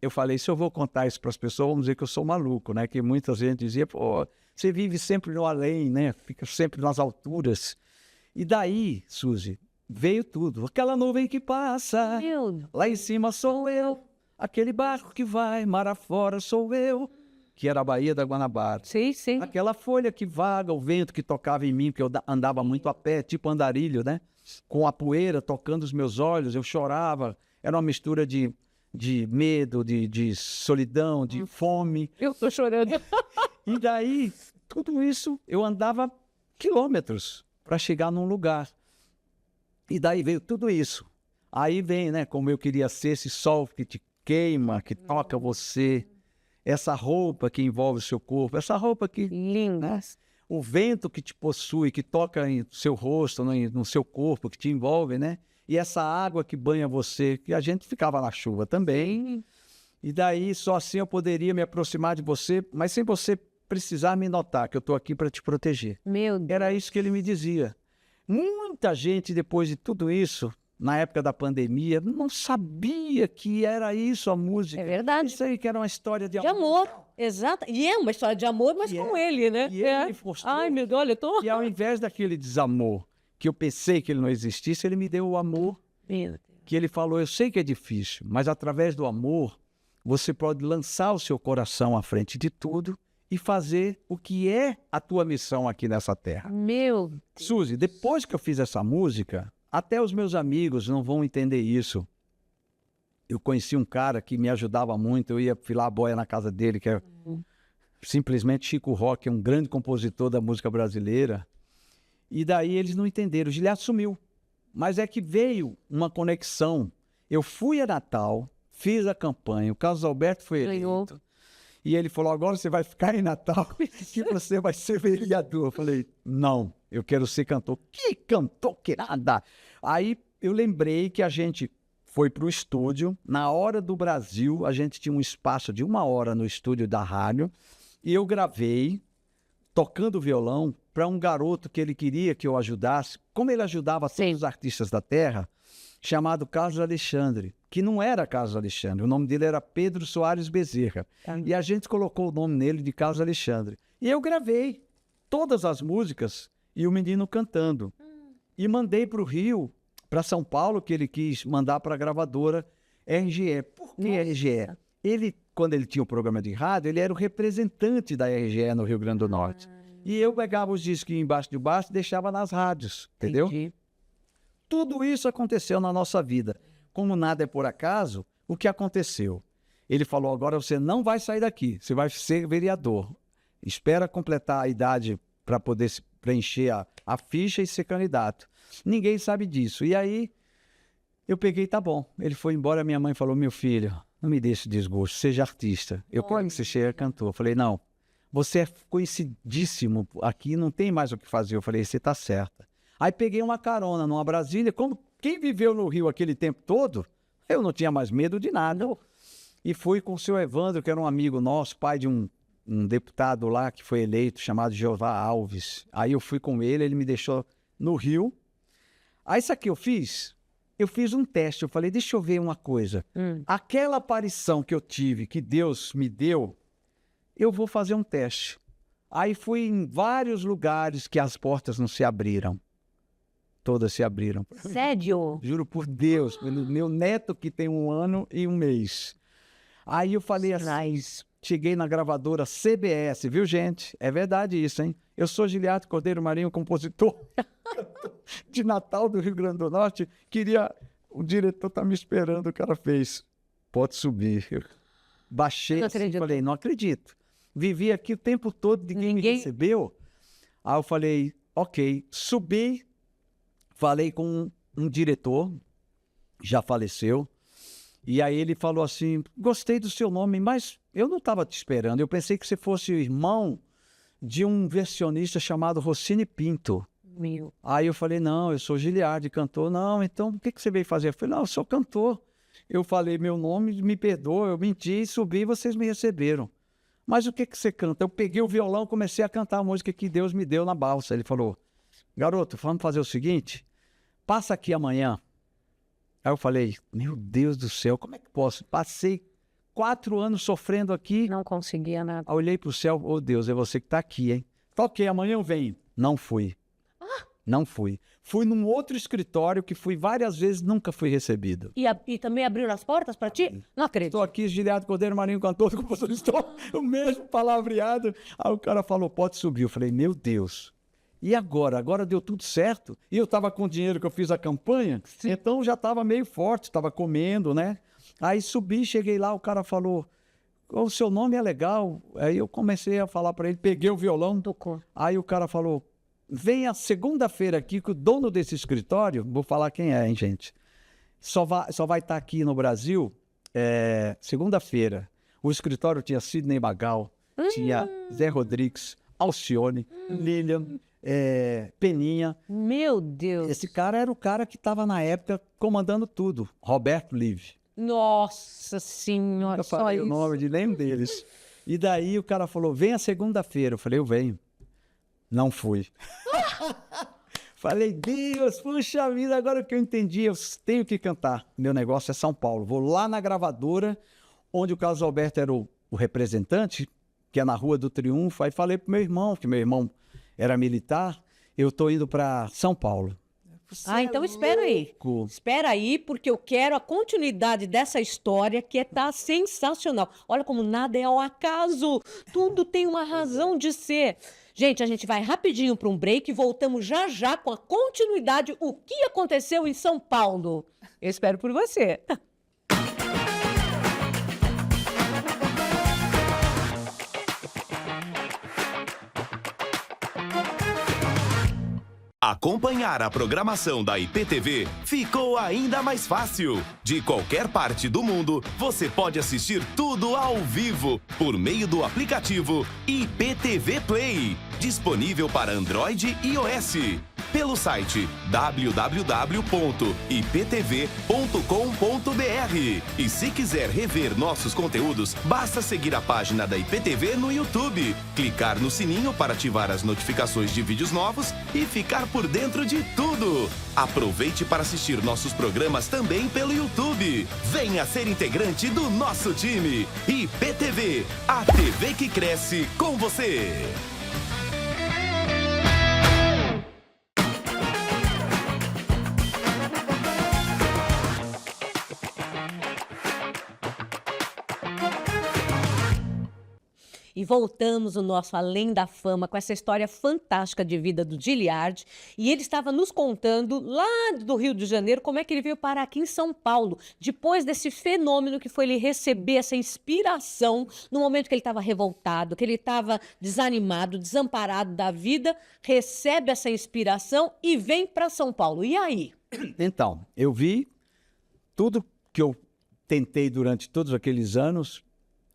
Eu falei, se eu vou contar isso para as pessoas, vamos dizer que eu sou maluco, né? Que muita gente dizia, pô, você vive sempre no além, né? Fica sempre nas alturas. E daí, Suzy, veio tudo. Aquela nuvem que passa, Meu lá em cima sou eu. Aquele barco que vai, mar afora sou eu. Que era a Baía da Guanabara. Sim, sim. Aquela folha que vaga, o vento que tocava em mim, porque eu andava muito a pé, tipo andarilho, né? Com a poeira tocando os meus olhos, eu chorava. Era uma mistura de medo, de solidão, de fome. Eu tô chorando. E daí, tudo isso, eu andava quilômetros para chegar num lugar. E daí veio tudo isso. Aí vem, né, como eu queria ser, esse sol que te queima, que toca você, essa roupa que envolve o seu corpo, essa roupa que... Linda. né, o vento que te possui, que toca no seu rosto, no seu corpo, que te envolve, né? E essa água que banha você, que a gente ficava na chuva também. Sim. E daí, só assim eu poderia me aproximar de você, mas sem você precisar me notar, que eu estou aqui para te proteger. Meu Deus. Era isso que ele me dizia. Muita gente, depois de tudo isso, na época da pandemia, não sabia que era isso a música. É verdade. Isso aí que era uma história de De amor. amor. Exato. E é uma história de amor, mas E com é. ele, né? E ele me mostrou. Ai, meu Deus, olha, eu tô... E ao invés daquele desamor que eu pensei que ele não existisse, ele me deu o amor Meu Deus. que ele falou, eu sei que é difícil, mas através do amor, você pode lançar o seu coração à frente de tudo e fazer o que é a tua missão aqui nessa terra. Meu Deus. Suzy, depois que eu fiz essa música, até os meus amigos não vão entender isso. Eu conheci um cara que me ajudava muito, eu ia filar a boia na casa dele, que é simplesmente Chico Roque, um grande compositor da música brasileira. E daí eles não entenderam, o Gilberto sumiu. Mas é que veio uma conexão. Eu fui a Natal, fiz a campanha, o Carlos Alberto foi Ganhou. eleito. E ele falou, agora você vai ficar em Natal que você vai ser vereador. Eu falei, não, eu quero ser cantor. Que cantor que nada! Aí eu lembrei que a gente foi para o estúdio, na Hora do Brasil, a gente tinha um espaço de 1 hora no estúdio da rádio, e eu gravei, tocando violão, para um garoto que ele queria que eu ajudasse, como ele ajudava todos os artistas da terra, chamado Carlos Alexandre, que não era Carlos Alexandre, o nome dele era Pedro Soares Bezerra. E a gente colocou o nome nele de Carlos Alexandre. E eu gravei todas as músicas e o menino cantando. E mandei para o Rio, para São Paulo, que ele quis mandar para a gravadora RGE. Por que RGE? Ele, quando ele tinha o programa de rádio, ele era o representante da RGE no Rio Grande do Norte. E eu pegava os discos embaixo de baixo e deixava nas rádios, entendeu? Entendi. Tudo isso aconteceu na nossa vida. Como nada é por acaso, o que aconteceu? Ele falou, agora você não vai sair daqui, você vai ser vereador. Espera completar a idade para poder preencher a ficha e ser candidato. Ninguém sabe disso. E aí, eu peguei, tá bom. Ele foi embora, minha mãe falou, meu filho, não me deixe desgosto, seja artista. Eu, como que você chega cantor? Eu falei, não, você é conhecidíssimo aqui, não tem mais o que fazer. Eu falei, você está certa. Aí peguei uma carona numa Brasília, como quem viveu no Rio aquele tempo todo, eu não tinha mais medo de nada. E fui com o seu Evandro, que era um amigo nosso, pai de um deputado lá que foi eleito, chamado Jeová Alves. Aí eu fui com ele, ele me deixou no Rio. Aí isso aqui eu fiz um teste, eu falei, deixa eu ver uma coisa. Aquela aparição que eu tive, que Deus me deu, eu vou fazer um teste. Aí fui em vários lugares que as portas não se abriram. Todas se abriram. Sério? Juro por Deus, pelo meu neto que tem 1 ano e 1 mês. Aí eu falei assim, cheguei na gravadora CBS, viu gente? É verdade isso, hein? Eu sou Giliardo Cordeiro Marinho, compositor de Natal do Rio Grande do Norte. O diretor tá me esperando, o cara fez. Pode subir. Eu baixei, assim, falei, não acredito. Vivi aqui o tempo todo, ninguém me recebeu. Aí eu falei, ok, subi. Falei com um diretor, já faleceu, e aí ele falou assim, gostei do seu nome, mas eu não estava te esperando, eu pensei que você fosse o irmão de um versionista chamado Rossini Pinto. Meu. Aí eu falei, não, eu sou Giliardi, cantor. Não, então o que você veio fazer? Eu falei, não, eu sou cantor. Eu falei meu nome, me perdoa, eu menti, subi e vocês me receberam. Mas o que você canta? Eu peguei o violão, comecei a cantar a música que Deus me deu na balsa. Ele falou, garoto, vamos fazer o seguinte, passa aqui amanhã. Aí eu falei, meu Deus do céu, como é que posso? Passei 4 anos sofrendo aqui. Não conseguia nada. Aí olhei pro céu, oh Deus, é você que tá aqui, hein? Toquei, amanhã eu venho. Não fui. Não fui. Fui num outro escritório que fui várias vezes, nunca fui recebido. E também abriram as portas para ti? Não acredito. Estou aqui, Giliardi Cordeiro, Marinho Cantor, compositor, estou o mesmo palavreado. Aí o cara falou, pode subir. Eu falei, meu Deus. E agora? Agora deu tudo certo. E eu estava com o dinheiro que eu fiz a campanha, então já estava meio forte, estava comendo, né? Aí subi, cheguei lá, o cara falou, o seu nome é legal. Aí eu comecei a falar para ele, peguei o violão. Tocou. Aí o cara falou, venha segunda-feira aqui que o dono desse escritório, vou falar quem é, hein, gente? Só vai estar aqui no Brasil segunda-feira. O escritório tinha Sidney Magal, tinha Zé Rodrigues, Alcione, Lilian, Peninha. Meu Deus. Esse cara era o cara que estava na época comandando tudo, Roberto Live. Nossa Senhora, Eu só falei isso. o nome de nenhum deles. E daí o cara falou, venha segunda-feira. Eu falei, eu venho. Não fui. Falei, Deus, puxa vida, agora que eu entendi, eu tenho que cantar. Meu negócio é São Paulo. Vou lá na gravadora, onde o Carlos Alberto era o representante, que é na Rua do Triunfo. Aí falei pro meu irmão, que meu irmão era militar, eu tô indo para São Paulo. Então espera aí. Louco. Espera aí, porque eu quero a continuidade dessa história que tá sensacional. Olha como nada é ao acaso. Tudo tem uma razão de ser. Gente, a gente vai rapidinho para um break e voltamos já já com a continuidade, o que aconteceu em São Paulo. Eu espero por você. Acompanhar a programação da IPTV ficou ainda mais fácil. De qualquer parte do mundo, você pode assistir tudo ao vivo por meio do aplicativo IPTV Play, disponível para Android e iOS. Pelo site www.iptv.com.br. E se quiser rever nossos conteúdos, basta seguir a página da IPTV no YouTube, clicar no sininho para ativar as notificações de vídeos novos e ficar por dentro de tudo. Aproveite para assistir nossos programas também pelo YouTube. Venha ser integrante do nosso time. IPTV, a TV que cresce com você. E voltamos o nosso Além da Fama com essa história fantástica de vida do Giliardi. E ele estava nos contando lá do Rio de Janeiro como é que ele veio parar aqui em São Paulo, depois desse fenômeno que foi ele receber essa inspiração no momento que ele estava revoltado, que ele estava desanimado, desamparado da vida, recebe essa inspiração e vem para São Paulo. E aí? Então, eu vi tudo que eu tentei durante todos aqueles anos,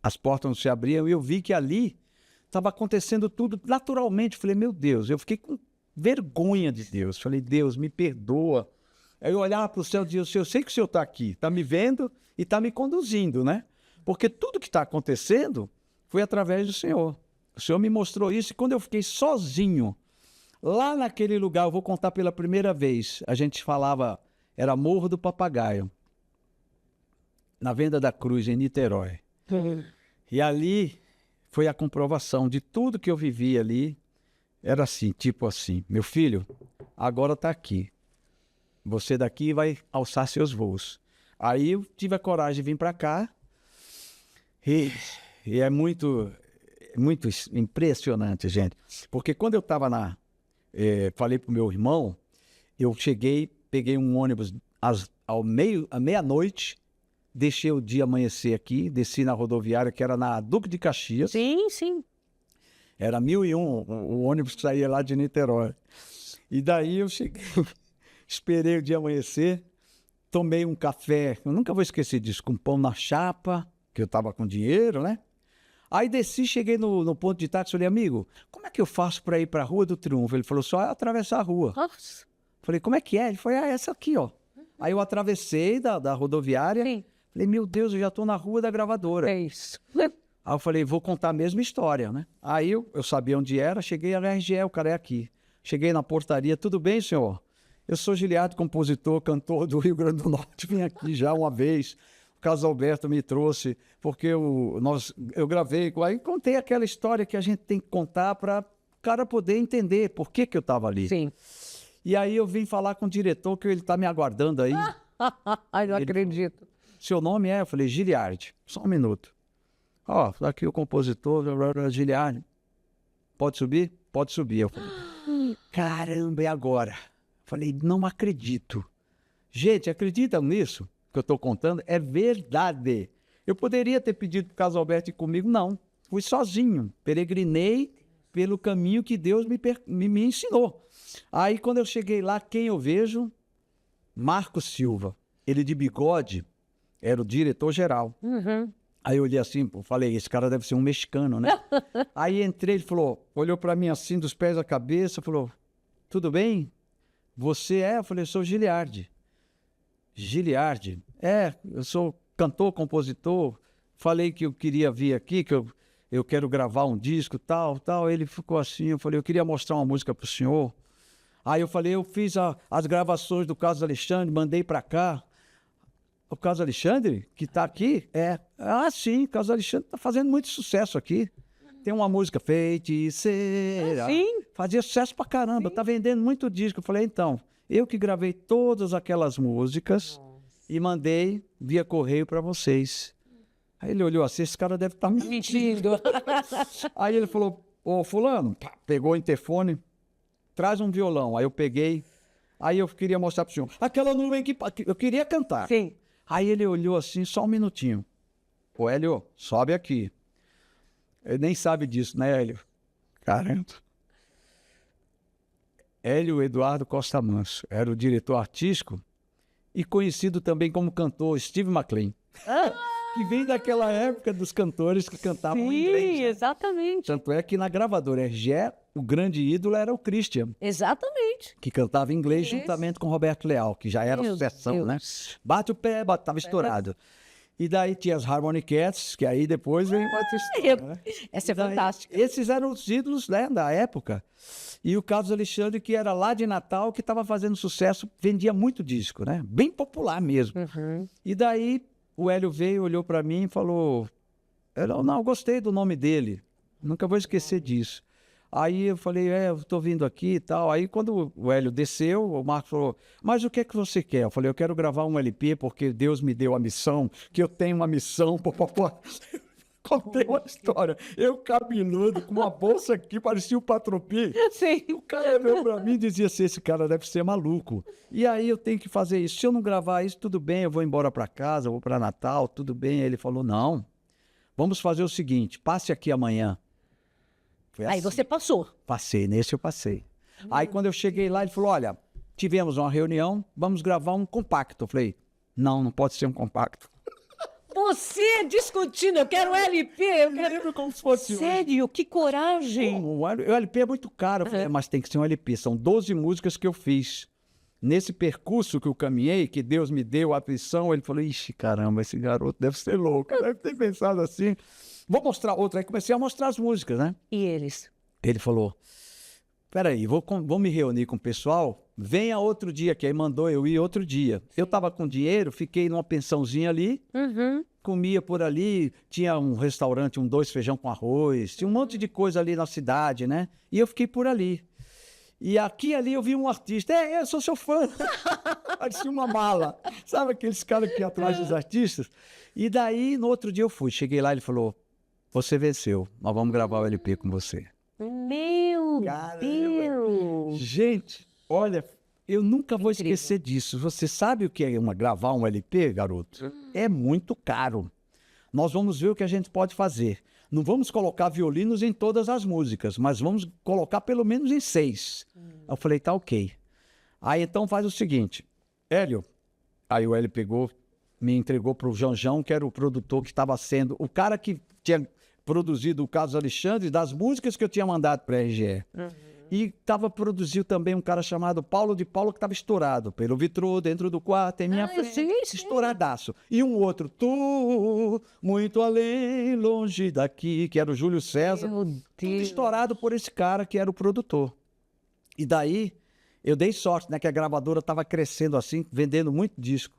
as portas não se abriam, e eu vi que ali estava acontecendo tudo naturalmente. Falei, meu Deus, eu fiquei com vergonha de Deus. Falei, Deus, me perdoa. Aí eu olhava para o céu e dizia, eu sei que o Senhor está aqui, está me vendo e está me conduzindo, né? Porque tudo que está acontecendo foi através do Senhor. O Senhor me mostrou isso, e quando eu fiquei sozinho, lá naquele lugar, eu vou contar pela primeira vez, a gente falava, era Morro do Papagaio, na Venda da Cruz, em Niterói. E ali foi a comprovação de tudo que eu vivi ali. Era assim, tipo assim, meu filho, agora está aqui. Você daqui vai alçar seus voos. Aí eu tive a coragem de vir para cá. E é muito impressionante, gente. Porque quando eu estava falei para o meu irmão, eu cheguei, peguei um ônibus à meia-noite, deixei o dia amanhecer aqui, desci na rodoviária, que era na Duque de Caxias. Sim, sim. Era 1001, o ônibus que saía lá de Niterói. E daí eu cheguei, esperei o dia amanhecer, tomei um café, eu nunca vou esquecer disso, com pão na chapa, que eu estava com dinheiro, né? Aí desci, cheguei no ponto de táxi, falei, amigo, como é que eu faço para ir para a Rua do Triunfo? Ele falou, só atravessar a rua. Nossa. Falei, como é que é? Ele falou, essa aqui, ó. Aí eu atravessei da rodoviária. Sim. Falei, meu Deus, eu já tô na Rua da Gravadora. É isso. Aí eu falei, vou contar a mesma história, né? Aí eu sabia onde era, cheguei na RGE, o cara é aqui. Cheguei na portaria, tudo bem, senhor? Eu sou Giliardi, compositor, cantor do Rio Grande do Norte, vim aqui já uma vez. O Carlos Alberto me trouxe, porque eu gravei, aí contei aquela história que a gente tem que contar para o cara poder entender por que eu estava ali. Sim. E aí eu vim falar com o diretor, que ele está me aguardando aí. Ai, não acredito. Seu nome é? Eu falei, Giliardi. Só um minuto. Ó, tá aqui o compositor, Giliardi. Pode subir? Pode subir. Eu falei, caramba, e agora? Eu falei, não acredito. Gente, acreditam nisso que eu estou contando? É verdade. Eu poderia ter pedido para o Carlos Alberto ir comigo? Não. Fui sozinho. Peregrinei pelo caminho que Deus me ensinou. Aí, quando eu cheguei lá, quem eu vejo? Marcos Silva. Ele de bigode, era o diretor-geral. Uhum. Aí eu olhei assim, falei, esse cara deve ser um mexicano, né? Aí entrei, ele falou, olhou para mim assim, dos pés à cabeça, falou, tudo bem? Você é? Eu falei, sou Giliardi. Giliardi? Eu sou cantor, compositor. Falei que eu queria vir aqui, que eu quero gravar um disco, tal. Ele ficou assim, eu falei, eu queria mostrar uma música pro senhor. Aí eu falei, eu fiz as gravações do Carlos Alexandre, mandei para cá. O Carlos Alexandre, que tá aqui, sim, o Carlos Alexandre tá fazendo muito sucesso aqui. Tem uma música, Feiticeira. Sim. Fazia sucesso pra caramba, tá vendendo muito disco. Eu falei, então, eu que gravei todas aquelas músicas e mandei via correio para vocês. Aí ele olhou assim, esse cara deve estar Mentindo. Aí ele falou, ô fulano, pegou o interfone, traz um violão. Aí eu peguei, aí eu queria mostrar pro senhor. Aquela nuvem que eu queria cantar. Sim. Aí ele olhou assim, só um minutinho. Ô, Hélio, sobe aqui. Ele nem sabe disso, né, Hélio? Caramba. Hélio Eduardo Costa Manso era o diretor artístico e conhecido também como cantor Steve McLean. Que vem daquela época dos cantores que cantavam em inglês. Sim, exatamente. Tanto é que na gravadora RGE, o grande ídolo era o Christian, Exatamente. que cantava em inglês juntamente com Roberto Leal, que já era Meu sucessão, Deus. né? Bate o pé, estava estourado. E daí tinha as Harmony Cats, que aí depois vem outra história, né? Essa é Daí, fantástica. esses eram os ídolos, né, da época. E o Carlos Alexandre, que era lá de Natal, que estava fazendo sucesso, vendia muito disco, né? Bem popular mesmo. Uhum. E daí o Hélio veio, olhou para mim e falou, não, gostei do nome dele, nunca vou esquecer disso. Aí eu falei, eu tô vindo aqui e tal. Aí quando o Hélio desceu, o Marcos falou, mas o que é que você quer? Eu falei, eu quero gravar um LP porque Deus me deu a missão, que eu tenho uma missão. Contei uma história. Eu cabeludo, com uma bolsa aqui, parecia o Patropi. Sim. O cara veio pra mim e dizia assim, esse cara deve ser maluco. E aí eu tenho que fazer isso. Se eu não gravar isso, tudo bem, eu vou embora para casa, eu vou para Natal, tudo bem. Aí ele falou, não, vamos fazer o seguinte, passe aqui amanhã. Foi Aí assim. você passou. Passei, nesse eu passei. Aí quando eu cheguei lá, ele falou, olha, tivemos uma reunião, vamos gravar um compacto. Eu falei, não pode ser um compacto. Você discutindo, eu quero LP, eu Eu quero... lembro como se fosse... Sério, que coragem. O LP é muito caro. Eu falei, mas tem que ser um LP. São 12 músicas que eu fiz. Nesse percurso que eu caminhei, que Deus me deu a missão, ele falou, ixi, caramba, esse garoto deve ser louco. Deve ter pensado assim. Vou mostrar outra. Aí comecei a mostrar as músicas, né? E eles? Ele falou, peraí, vou me reunir com o pessoal, venha outro dia, que aí mandou eu ir outro dia. Eu estava com dinheiro, fiquei numa pensãozinha ali, comia por ali, tinha um restaurante, 2 feijão com arroz, tinha um monte de coisa ali na cidade, né? E eu fiquei por ali. E aqui e ali eu vi um artista, eu sou seu fã. Parecia uma mala. Sabe aqueles caras que iam atrás dos artistas? E daí, no outro dia eu fui, cheguei lá, ele falou, você venceu, nós vamos gravar o LP com você. Meu Caramba. Deus. Gente, olha, eu nunca vou esquecer disso. Você sabe o que é gravar um LP, garoto? É muito caro. Nós vamos ver o que a gente pode fazer. Não vamos colocar violinos em todas as músicas, mas vamos colocar pelo menos em 6. Eu falei, tá ok. Aí então faz o seguinte, Hélio. Aí o Hélio pegou, me entregou para o Janjão, que era o produtor que estava sendo... O cara que tinha produzido o Carlos Alexandre das músicas que eu tinha mandado para a RGE. E estava produzido também um cara chamado Paulo de Paulo, que estava estourado. Pelo vitrô, dentro do quarto, em minha frente. Sim. Estouradaço. E um outro, tu, muito além, longe daqui, que era o Júlio César. Meu Tudo Deus. estourado por esse cara que era o produtor. E daí, eu dei sorte, né? Que a gravadora estava crescendo assim, vendendo muito disco.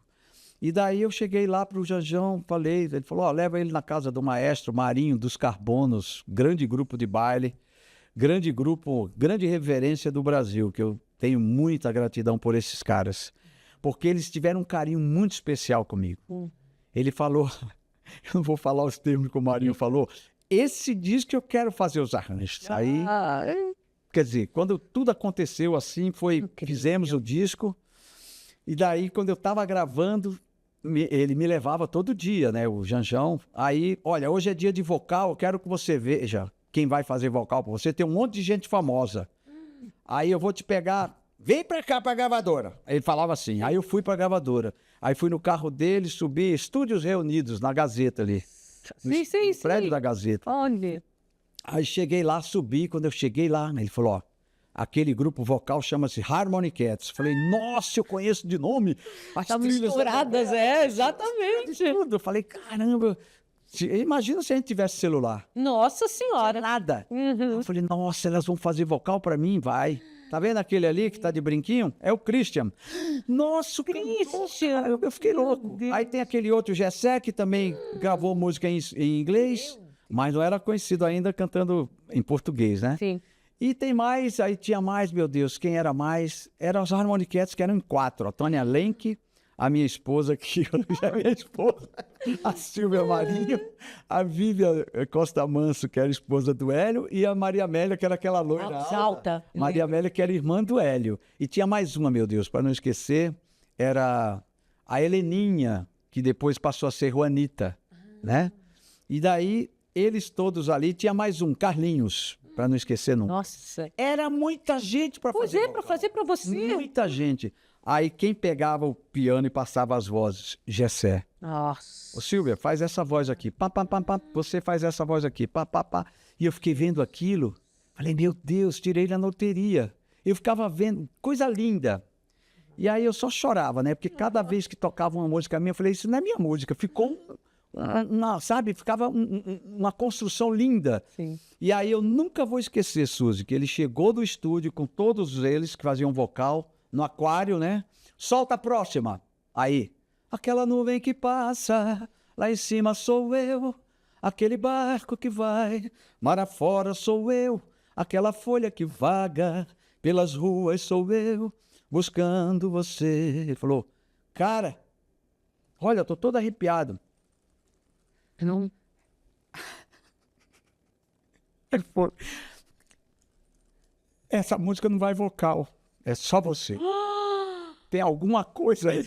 E daí eu cheguei lá pro Janjão, falei, ele falou, ó, leva ele na casa do maestro Marinho dos Carbonos, grande grupo de baile, grande grupo, grande reverência do Brasil, que eu tenho muita gratidão por esses caras, porque eles tiveram um carinho muito especial comigo. Ele falou, eu não vou falar os termos que o Marinho falou, esse disco eu quero fazer os arranjos. Aí, quer dizer, quando tudo aconteceu assim, fizemos o disco, e daí quando eu estava gravando, ele me levava todo dia, né, o Janjão. Aí, olha, hoje é dia de vocal, eu quero que você veja quem vai fazer vocal para você. Tem um monte de gente famosa. Aí eu vou te pegar, vem pra cá pra gravadora. Aí ele falava assim, aí eu fui pra gravadora. Aí fui no carro dele, subi, Estúdios Reunidos, na Gazeta ali. Sim. No prédio da Gazeta. Olha. Aí cheguei lá, subi, quando eu cheguei lá, ele falou, ó, aquele grupo vocal chama-se Harmony Cats. Falei, nossa, eu conheço de nome. As Estavam trilhas misturadas, exatamente. tudo. Eu falei, caramba, imagina se a gente tivesse celular. Nossa Senhora. Nada. Eu falei, nossa, elas vão fazer vocal pra mim? Vai. Tá vendo aquele ali que tá de brinquinho? É o Christian. Nossa, o Christian. Eu fiquei louco. Aí tem aquele outro Gessé que também gravou música em inglês, mas não era conhecido ainda cantando em português, né? Sim. E tem mais, aí tinha mais, meu Deus, quem era mais? Eram os Harmony Cats, que eram em 4. A Tônia Lenk, a minha esposa, que já é minha esposa, a Silvia Marinho, a Vivian Costa Manso, que era esposa do Hélio, e a Maria Amélia, que era aquela loira Alta. Maria Amélia, que era irmã do Hélio. E tinha mais uma, meu Deus, para não esquecer, era a Heleninha, que depois passou a ser Juanita, né? E daí, eles todos ali, tinha mais um, Carlinhos, para não esquecer nunca. Nossa. Era muita gente para fazer. Pois é, vocal. para fazer para você. Muita gente. Aí quem pegava o piano e passava as vozes? Gessé. Nossa. Ô Silvia, faz essa voz aqui. Pá, pá, pá, pá. Você faz essa voz aqui. Pá, pá, pá. E eu fiquei vendo aquilo. Falei, meu Deus, tirei na loteria. Eu ficava vendo, coisa linda. E aí eu só chorava, né? Porque cada vez que tocava uma música minha, eu falei, isso não é minha música. Ficou, sabe? Ficava uma construção linda. Sim. E aí eu nunca vou esquecer, Suzy, que ele chegou do estúdio com todos eles que faziam vocal, no aquário, né? Solta a próxima. Aí, aquela nuvem que passa, lá em cima sou eu, aquele barco que vai, mar afora sou eu, aquela folha que vaga, pelas ruas sou eu, buscando você. Ele falou, cara, olha, eu tô todo arrepiado. Não. Ele falou, essa música não vai vocal, é só você. Tem alguma coisa aí.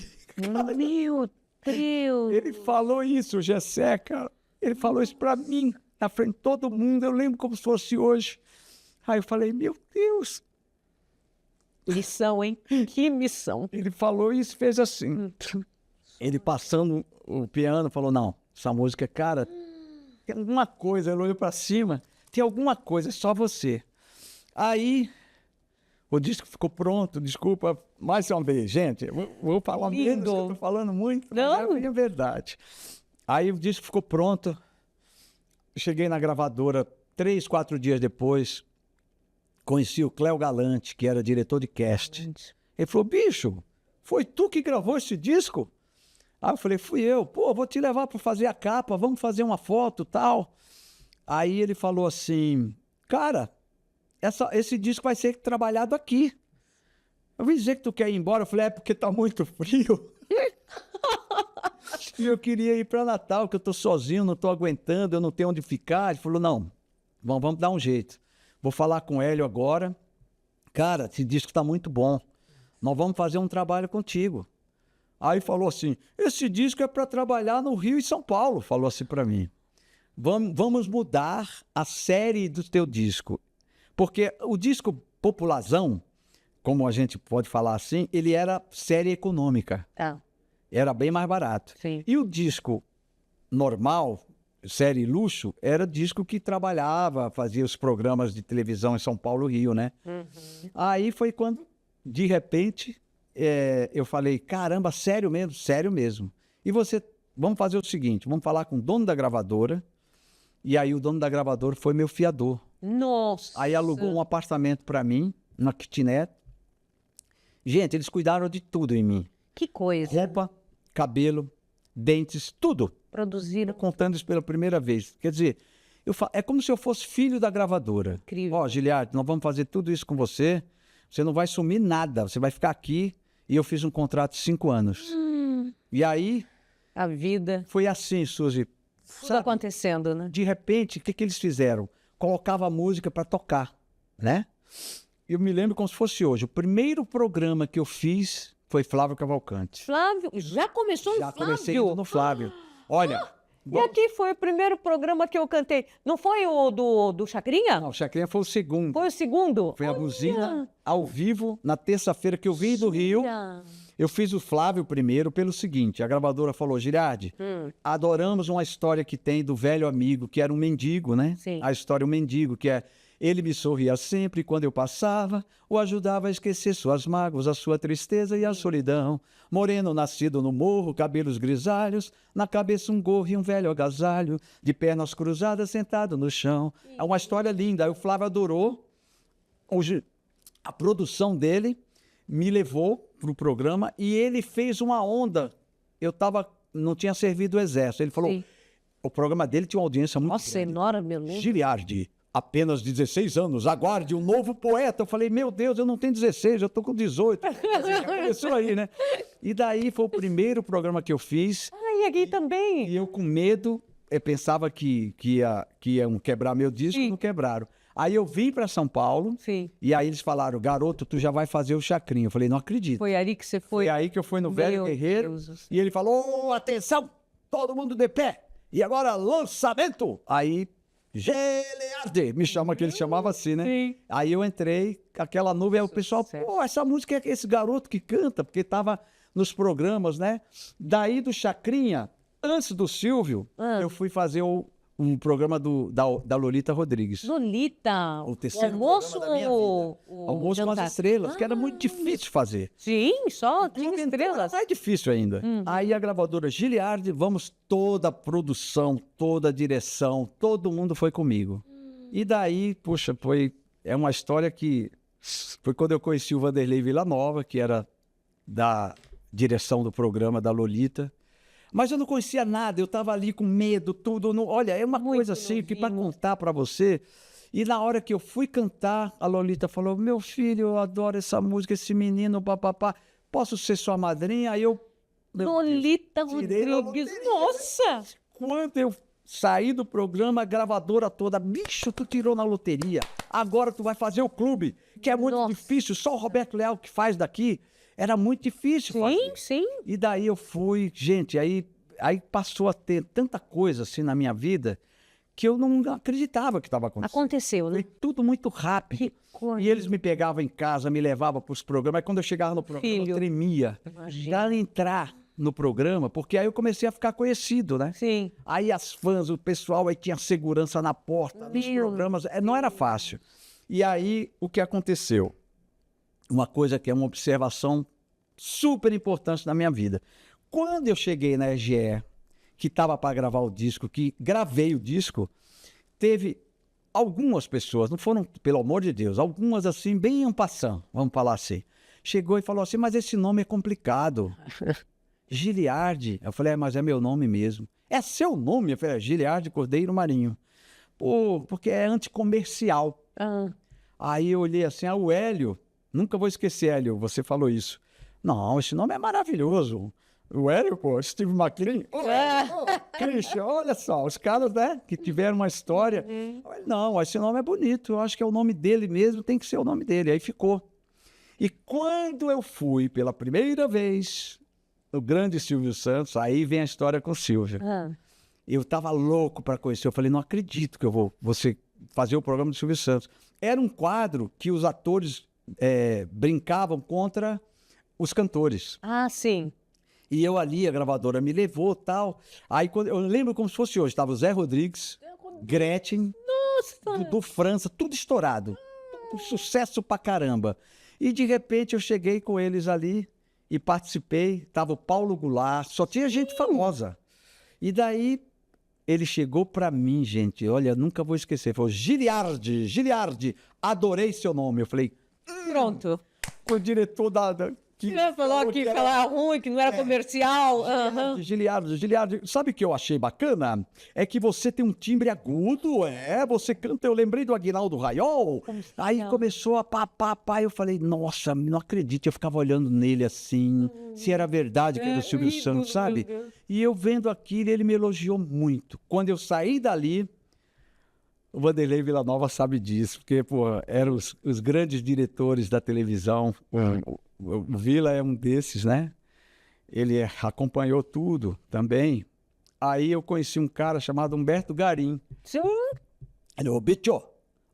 Meu Deus. Ele falou isso, o Gessé, cara. Ele falou isso pra mim, na frente de todo mundo. Eu lembro como se fosse hoje. Aí eu falei, meu Deus. Lição, hein? Que missão. Ele falou isso e fez assim. Ele passando o piano, falou, não, essa música, cara, tem alguma coisa. Ele olhou pra cima, tem alguma coisa, é só você. Aí, o disco ficou pronto, desculpa, mais uma vez, gente, eu vou falar menos, que eu tô falando muito, Não. mas é verdade. Aí o disco ficou pronto, cheguei na gravadora 3, 4 dias depois, conheci o Cléo Galante, que era diretor de cast. Ele falou, bicho, foi tu que gravou esse disco? Aí eu falei, fui eu. Pô, vou te levar para fazer a capa, vamos fazer uma foto e tal. Aí ele falou assim, cara, esse disco vai ser trabalhado aqui. Eu vim dizer que tu quer ir embora. Eu falei, é porque tá muito frio. E eu queria ir para Natal, que eu tô sozinho, não tô aguentando, eu não tenho onde ficar. Ele falou, não, vamos dar um jeito. Vou falar com o Hélio agora. Cara, esse disco tá muito bom. Nós vamos fazer um trabalho contigo. Aí falou assim, esse disco é para trabalhar no Rio e São Paulo, falou assim para mim. Vamos mudar a série do teu disco. Porque o disco popularzão, como a gente pode falar assim, ele era série econômica. Ah, Era bem mais barato. sim. E o disco normal, série Luxo, era disco que trabalhava, fazia os programas de televisão em São Paulo, Rio, né? Aí foi quando, de repente, eu falei, caramba, sério mesmo? Sério mesmo. E vamos fazer o seguinte, vamos falar com o dono da gravadora, e aí o dono da gravadora foi meu fiador. Nossa! Aí alugou um apartamento para mim, na kitnet. Gente, eles cuidaram de tudo em mim. Que coisa. Roupa, cabelo, dentes, tudo. Produziram. Contando isso pela primeira vez. Quer dizer, é como se eu fosse filho da gravadora. Incrível. Ó, Giliardi, nós vamos fazer tudo isso com você. Você não vai sumir nada. Você vai ficar aqui. E eu fiz um contrato de 5 anos. E aí, A vida. foi assim, Suzy. Tudo acontecendo, né? De repente, o que eles fizeram? Colocava a música para tocar, né? Eu me lembro como se fosse hoje. O primeiro programa que eu fiz foi Flávio Cavalcante. Flávio, já começou Já no Flávio? comecei no Flávio. Olha, E aqui foi o primeiro programa que eu cantei. Não foi o do Chacrinha? não, o Chacrinha foi o segundo. Foi o segundo? Foi a buzina ao vivo, na terça-feira que eu vim do Rio. Olha. Eu fiz o Flávio primeiro pelo seguinte, a gravadora falou, Giliardi, adoramos uma história que tem do velho amigo, que era um mendigo, né? Sim. A história do mendigo, que é, ele me sorria sempre quando eu passava, o ajudava a esquecer suas mágoas, a sua tristeza e a solidão. Moreno nascido no morro, cabelos grisalhos, na cabeça um gorro e um velho agasalho, de pernas cruzadas sentado no chão. É uma história linda, aí o Flávio adorou, a produção dele me levou para o programa e ele fez uma onda. Não tinha servido o exército. Ele falou, Sim. o programa dele tinha uma audiência muito Nossa, grande. enorme, eu lembro. Giliardi, apenas 16 anos, aguarde um novo poeta. Eu falei, meu Deus, eu não tenho 16, eu estou com 18. Já começou aí, né? E daí foi o primeiro programa que eu fiz. Ah, e aqui também. E eu com medo, eu pensava que iam quebrar meu disco, Sim. não quebraram. Aí eu vim para São Paulo, Sim. e aí eles falaram, garoto, tu já vai fazer o Chacrinha. Eu falei, não acredito. Foi ali que você foi. Foi aí que eu fui no Velho Meu Guerreiro, Deus do céu. e ele falou, "Ô, atenção, todo mundo de pé, e agora lançamento." Aí, Giliardi, me chama, que ele chamava assim, né? Sim. Aí eu entrei, aquela nuvem, aí o pessoal, Sucesso. pô, essa música é esse garoto que canta, porque tava nos programas, né? Daí do Chacrinha, antes do Silvio, eu fui fazer um programa da Lolita Rodrigues. Lolita. O terceiro almoço programa da minha ou vida. Almoço com as jantar? Estrelas, que era muito difícil fazer. Sim, só 30 estrelas. É difícil ainda. Aí a gravadora Giliardi, vamos, toda a produção, toda a direção, todo mundo foi comigo. E daí, puxa, é uma história que foi quando eu conheci o Vanderlei Villanova, que era da direção do programa da Lolita. Mas eu não conhecia nada, eu estava ali com medo, tudo. Olha, é uma coisa assim que para contar para você. E na hora que eu fui cantar, a Lolita falou, meu filho, eu adoro essa música, esse menino, papapá, posso ser sua madrinha? Aí eu... Lolita tirei na Rodrigues. loteria. Nossa! Quando eu saí do programa, a gravadora toda, bicho, tu tirou na loteria, agora tu vai fazer o clube, que é muito Nossa. difícil, só o Roberto Leal que faz daqui. Era muito difícil Sim, fazer. sim. E daí eu fui, gente, aí passou a ter tanta coisa assim na minha vida que eu não acreditava que estava acontecendo. Aconteceu, né? Foi tudo muito rápido. Que coisa. E eles me pegavam em casa, me levavam para os programas. Aí quando eu chegava no programa, Filho. eu tremia. Imagina. Para entrar no programa, porque aí eu comecei a ficar conhecido, né? Sim. Aí as fãs, o pessoal aí tinha segurança na porta, nos Meu programas, não era fácil. E aí, o que aconteceu? Uma coisa que é uma observação super importante na minha vida. Quando eu cheguei na RGE, que estava para gravar o disco, que gravei o disco, teve algumas pessoas, não foram, pelo amor de Deus, algumas assim, bem en passant, vamos falar assim. Chegou e falou assim, mas esse nome é complicado. Giliardi. Eu falei, mas é meu nome mesmo. É seu nome? Eu falei, é Giliardi Cordeiro Marinho. Pô, porque é anticomercial. Ah, Aí eu olhei assim, o Hélio, nunca vou esquecer, Hélio, você falou isso. Não, esse nome é maravilhoso. O Hélio, pô, Steve McLean. Christian, olha só, os caras, né, que tiveram uma história. Eu falei, não, esse nome é bonito, eu acho que é o nome dele mesmo, tem que ser o nome dele. Aí ficou. E quando eu fui pela primeira vez no grande Silvio Santos, aí vem a história com o Silvio. ah. Eu estava louco para conhecer. Eu falei, não acredito que eu vou fazer o programa do Silvio Santos. Era um quadro que os atores brincavam contra os cantores. Ah, sim. E eu ali, a gravadora me levou e tal. Aí eu lembro como se fosse hoje, tava o Zé Rodrigues, Gretchen, do França, tudo estourado. Um sucesso pra caramba. E de repente eu cheguei com eles ali e participei. Tava o Paulo Goulart, só tinha gente famosa. E daí ele chegou pra mim, gente, olha, nunca vou esquecer. Falou, Giliardi, adorei seu nome. Eu falei, Pronto. o diretor Você falou que falar ruim, que não era comercial. Aham. Giliardi, sabe o que eu achei bacana? É que você tem um timbre agudo, você canta, eu lembrei do Aguinaldo Raiol. Aí começou a pá, eu falei, nossa, não acredito, eu ficava olhando nele assim, se era verdade que era o Silvio Santos, sabe? E eu vendo aquilo, ele me elogiou muito. Quando eu saí dali, o Vanderlei Villanova sabe disso, porque, pô, eram os grandes diretores da televisão. O Vila é um desses, né? Ele acompanhou tudo também. Aí eu conheci um cara chamado Humberto Garim. Sim. Ele falou, bicho,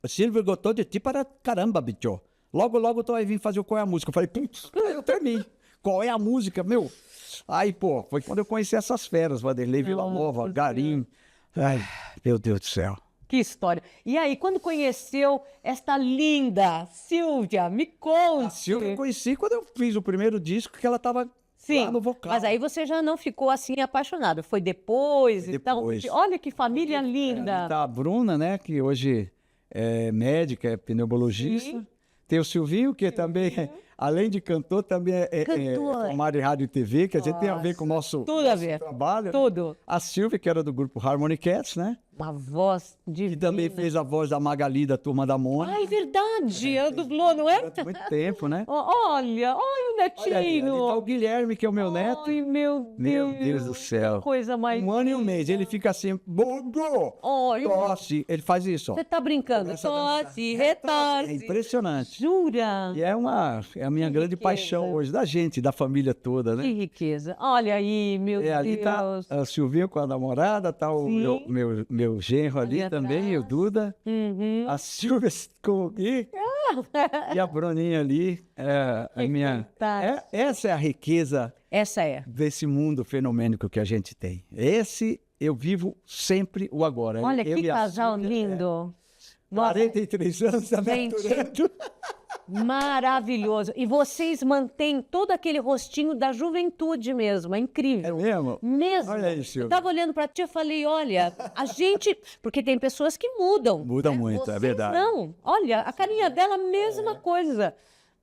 o Silvio gostou de ti para caramba, bicho. Logo tu vai vir fazer o Qual é a Música. Eu falei, putz, eu tremi. Qual é a música, meu? Aí, pô, foi quando eu conheci essas feras, Vanderlei Villanova, Garim. Ai, meu Deus do céu. Que história. E aí, quando conheceu esta linda Silvia, me conte. A Silvia eu conheci quando eu fiz o primeiro disco, que ela estava lá no vocal. Mas aí você já não ficou assim apaixonado. Foi depois e tal. Olha que família linda. Tá a Bruna, né, que hoje é médica, é pneumologista. Sim. Tem o Silvinho, que também, além de cantor, também é formado em rádio e TV, que a gente tem a ver com o nosso trabalho. Tudo. A Silvia, que era do grupo Harmony Cats, né? Uma voz divina. Que também fez a voz da Magali, da Turma da Mônica. Ah, é verdade. Ela dublou, não é? Durante muito tempo, né? Olha o Olha netinho. ali tá o Guilherme, que é o meu neto. Ai, meu Deus. Meu Deus do céu. Coisa mais... 1 ano e 1 mês. Ele fica assim, bobo, Olha. tosse. Ele faz isso, ó. Você tá brincando. Começa a Tosse, dançar. retorce. É impressionante. Jura? E é a minha grande riqueza. paixão hoje, da gente, da família toda, né? Que riqueza. Olha aí, meu Ali tá Deus. a Silvinha com a namorada, tá o Sim. meu genro ali também, atrás. o Duda. Uhum. A Silvia com e a Bruninha ali. A minha, fantástico. essa é a riqueza Essa é. desse mundo fenomênico que a gente tem. Esse eu vivo sempre o agora. Olha Eu que e a casal Silvia, lindo. Nossa, 43 anos, tá me Gente. aturando. maravilhoso. E vocês mantêm todo aquele rostinho da juventude mesmo. É É incrível. mesmo? Mesmo. Olha aí, Eu Silvia. tava olhando pra ti e falei, olha, a gente... Porque tem pessoas que mudam. Muda muito, é Vocês verdade. não. Olha, a carinha dela, mesma coisa.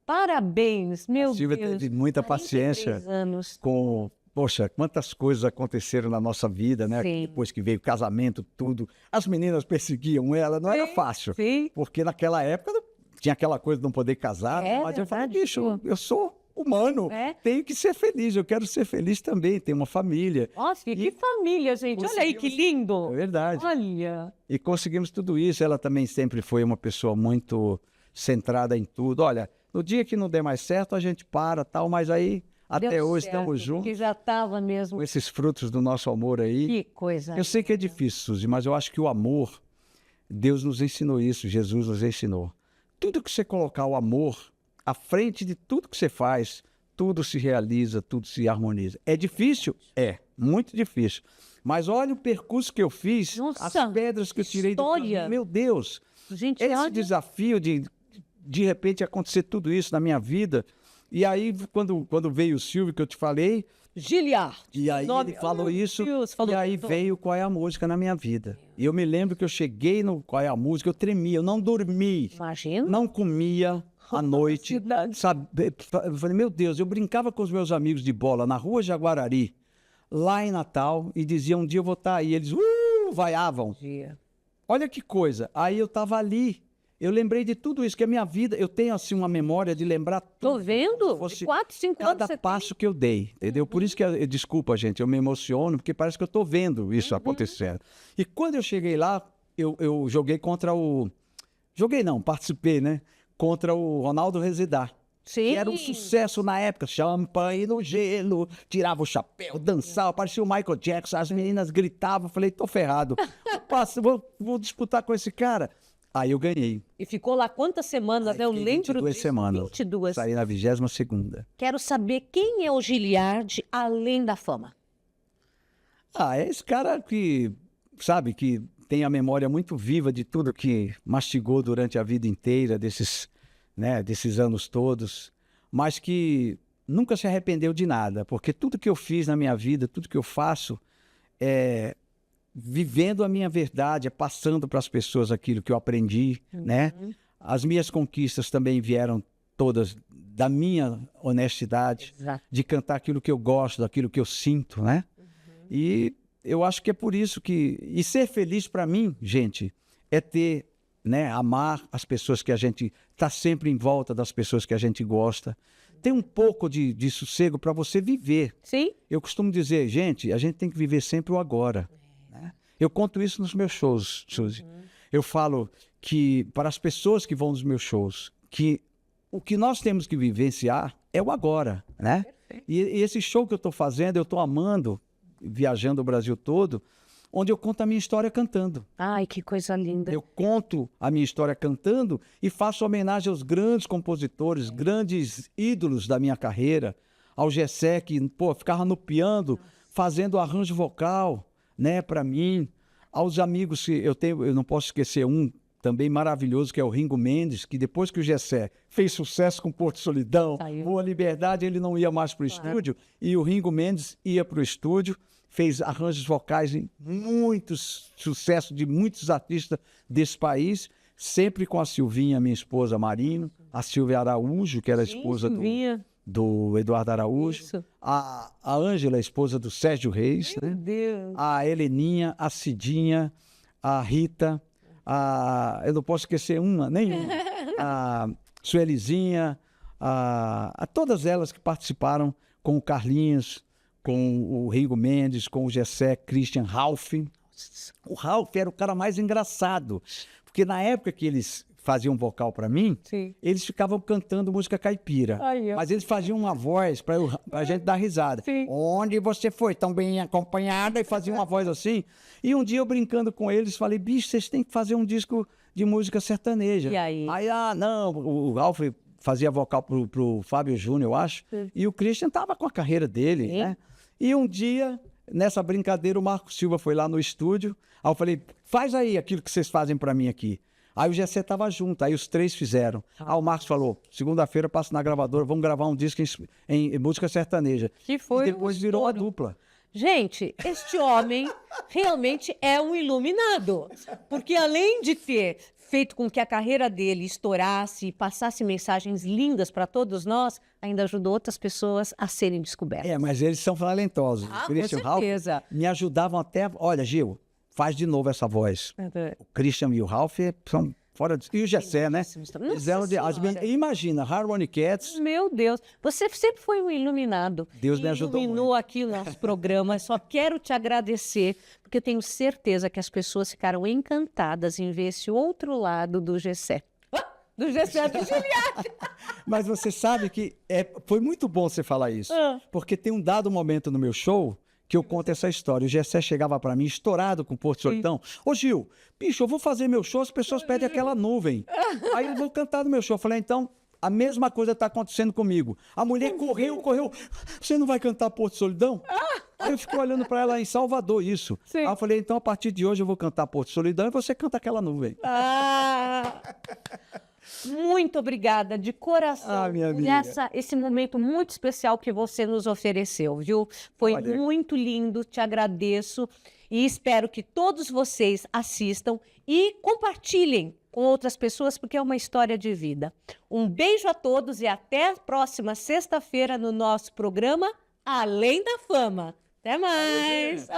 Parabéns, meu A Silvia Deus. teve muita 43 paciência anos. com... Poxa, quantas coisas aconteceram na nossa vida, né? Sim. Depois que veio o casamento, tudo. As meninas perseguiam ela, não era fácil. Sim. Porque naquela época tinha aquela coisa de não poder casar. É mas eu falei, verdade, bicho, eu sou humano, É. tenho que ser feliz, eu quero ser feliz também, ter uma família. Nossa, que família, gente. Olha aí que lindo. É verdade. Olha. E conseguimos tudo isso. Ela também sempre foi uma pessoa muito centrada em tudo. Olha, no dia que não der mais certo, a gente para, tal, mas aí até Deu hoje certo, estamos juntos porque já estava mesmo. com esses frutos do nosso amor aí. Que coisa. Eu sei que é difícil, Suzy, mas eu acho que o amor, Deus nos ensinou isso, Jesus nos ensinou. Tudo que você colocar o amor à frente de tudo que você faz, tudo se realiza, tudo se harmoniza. É difícil? É, muito difícil. Mas olha o percurso que eu fiz, Nossa, as pedras que eu tirei do história. caminho. Meu Deus, Gente, esse olha. desafio de repente acontecer tudo isso na minha vida. E aí, quando veio o Silvio, que eu te falei, Giliard. e aí Nome- ele falou Oh, isso, Deus, falou e aí tudo. veio Qual é a Música na minha vida. E eu me lembro que eu cheguei no Qual é a Música, eu tremia, eu não dormi, Imagina. não comia à noite, Verdade. sabe? Eu falei, meu Deus, eu brincava com os meus amigos de bola na rua Jaguarari, lá em Natal, e dizia, um dia eu vou estar aí. Eles, vaiavam. Dia. Olha que coisa, aí eu estava ali, eu lembrei de tudo isso, que a minha vida, eu tenho assim uma memória de lembrar Tô tudo. vendo? Fosse 4, 5 anos Cada você passo que eu dei, entendeu? Por isso que, desculpa, gente, eu me emociono, porque parece que eu estou vendo isso acontecendo. E quando eu cheguei lá, eu joguei contra o... Joguei não, participei, né? Contra o Ronaldo Rezedá. Sim. Que era um sucesso na época. Champanhe no gelo, tirava o chapéu, dançava, parecia o Michael Jackson. As meninas gritavam, falei, tô ferrado. Vou disputar com esse cara. Aí eu ganhei. E ficou lá quantas semanas? Aí Eu fiquei lembro 22 disso. semanas. 22. Saí na 22ª. Quero saber quem é o Giliardi além da fama. É esse cara que, sabe, que tem a memória muito viva de tudo que mastigou durante a vida inteira, desses anos todos, mas que nunca se arrependeu de nada, porque tudo que eu fiz na minha vida, tudo que eu faço, é vivendo a minha verdade, é passando para as pessoas aquilo que eu aprendi, né? As minhas conquistas também vieram todas da minha honestidade, Exato. de cantar aquilo que eu gosto, daquilo que eu sinto, né? E eu acho que é por isso que... E ser feliz para mim, gente, é ter, né, amar as pessoas que a gente... Tá sempre em volta das pessoas que a gente gosta. Ter um pouco de sossego para você viver. Sim? Eu costumo dizer, gente, a gente tem que viver sempre o agora. Né? Eu conto isso nos meus shows, Suzy. Eu falo que, para as pessoas que vão nos meus shows, que o que nós temos que vivenciar é o agora, né? E esse show que eu estou fazendo, eu estou amando, viajando o Brasil todo, onde eu conto a minha história cantando. Ai, que coisa linda. Eu conto a minha história cantando e faço homenagem aos grandes compositores, grandes ídolos da minha carreira, ao Gessé, que, ficava no piano, fazendo arranjo vocal, né, para mim, aos amigos que eu tenho, eu não posso esquecer um também maravilhoso, que é o Ringo Mendes, que depois que o Gessé fez sucesso com Porto Solidão, Boa Liberdade, ele não ia mais para o estúdio, e o Ringo Mendes ia para o estúdio, fez arranjos vocais em muitos sucessos de muitos artistas desse país, sempre com a Silvinha, minha esposa Marino, a Silvia Araújo, que era a esposa do Eduardo Araújo, Isso. a Ângela, a esposa do Sérgio Reis, Meu né? Deus. A Heleninha, a Cidinha, a Rita, eu não posso esquecer nenhuma, a Suelizinha, a todas elas que participaram com o Carlinhos, com o Ringo Mendes, com o Gessé, Christian, Ralph. O Ralph era o cara mais engraçado, porque na época que eles faziam vocal para mim, Sim. eles ficavam cantando música caipira, mas eles faziam uma voz para a gente dar risada. Sim. Onde você foi tão bem acompanhada, e fazia uma voz assim. E um dia eu brincando com eles, falei, bicho, vocês têm que fazer um disco de música sertaneja. E aí? Não, o Ralph fazia vocal pro Fábio Júnior, eu acho, e o Christian tava com a carreira dele, né? E um dia, nessa brincadeira, o Marco Silva foi lá no estúdio, aí eu falei, faz aí aquilo que vocês fazem para mim aqui. Aí o Gessé tava junto, aí os três fizeram. Aí o Marcos falou, segunda-feira eu passo na gravadora, vamos gravar um disco em música sertaneja. Que foi e depois virou a dupla. Gente, este homem realmente é um iluminado, porque além de ter feito com que a carreira dele estourasse e passasse mensagens lindas para todos nós, ainda ajudou outras pessoas a serem descobertas. Mas eles são talentosos. Ah, o Christian com certeza. Ralph me ajudavam até... Olha, Gil, faz de novo essa voz. O Christian e o Ralph são fora de... E o Gessé, né? Eles eram Imagina, Harmony Cats. Meu Deus, você sempre foi um iluminado. Deus me ajudou iluminou muito. aqui o nosso programa. Só quero te agradecer, porque eu tenho certeza que as pessoas ficaram encantadas em ver esse outro lado do Gessé. Do Gessé do Giliardi. Mas você sabe que foi muito bom você falar isso. Porque tem um dado momento no meu show que eu conto essa história. O Gessé chegava para mim, estourado com Porto Solidão. Ô Gil, bicho, eu vou fazer meu show, as pessoas pedem aquela nuvem. Aí eu vou cantar no meu show. Eu falei, então, a mesma coisa está acontecendo comigo. A mulher correu. Você não vai cantar Porto Solidão? Aí eu fico olhando para ela em Salvador, isso. Sim. Aí eu falei, então, a partir de hoje eu vou cantar Porto Solidão e você canta aquela nuvem. Muito obrigada, de coração, minha por amiga. esse momento muito especial que você nos ofereceu, viu? Foi muito lindo, te agradeço e espero que todos vocês assistam e compartilhem com outras pessoas, porque é uma história de vida. Um beijo a todos e até a próxima sexta-feira no nosso programa Além da Fama. Até mais!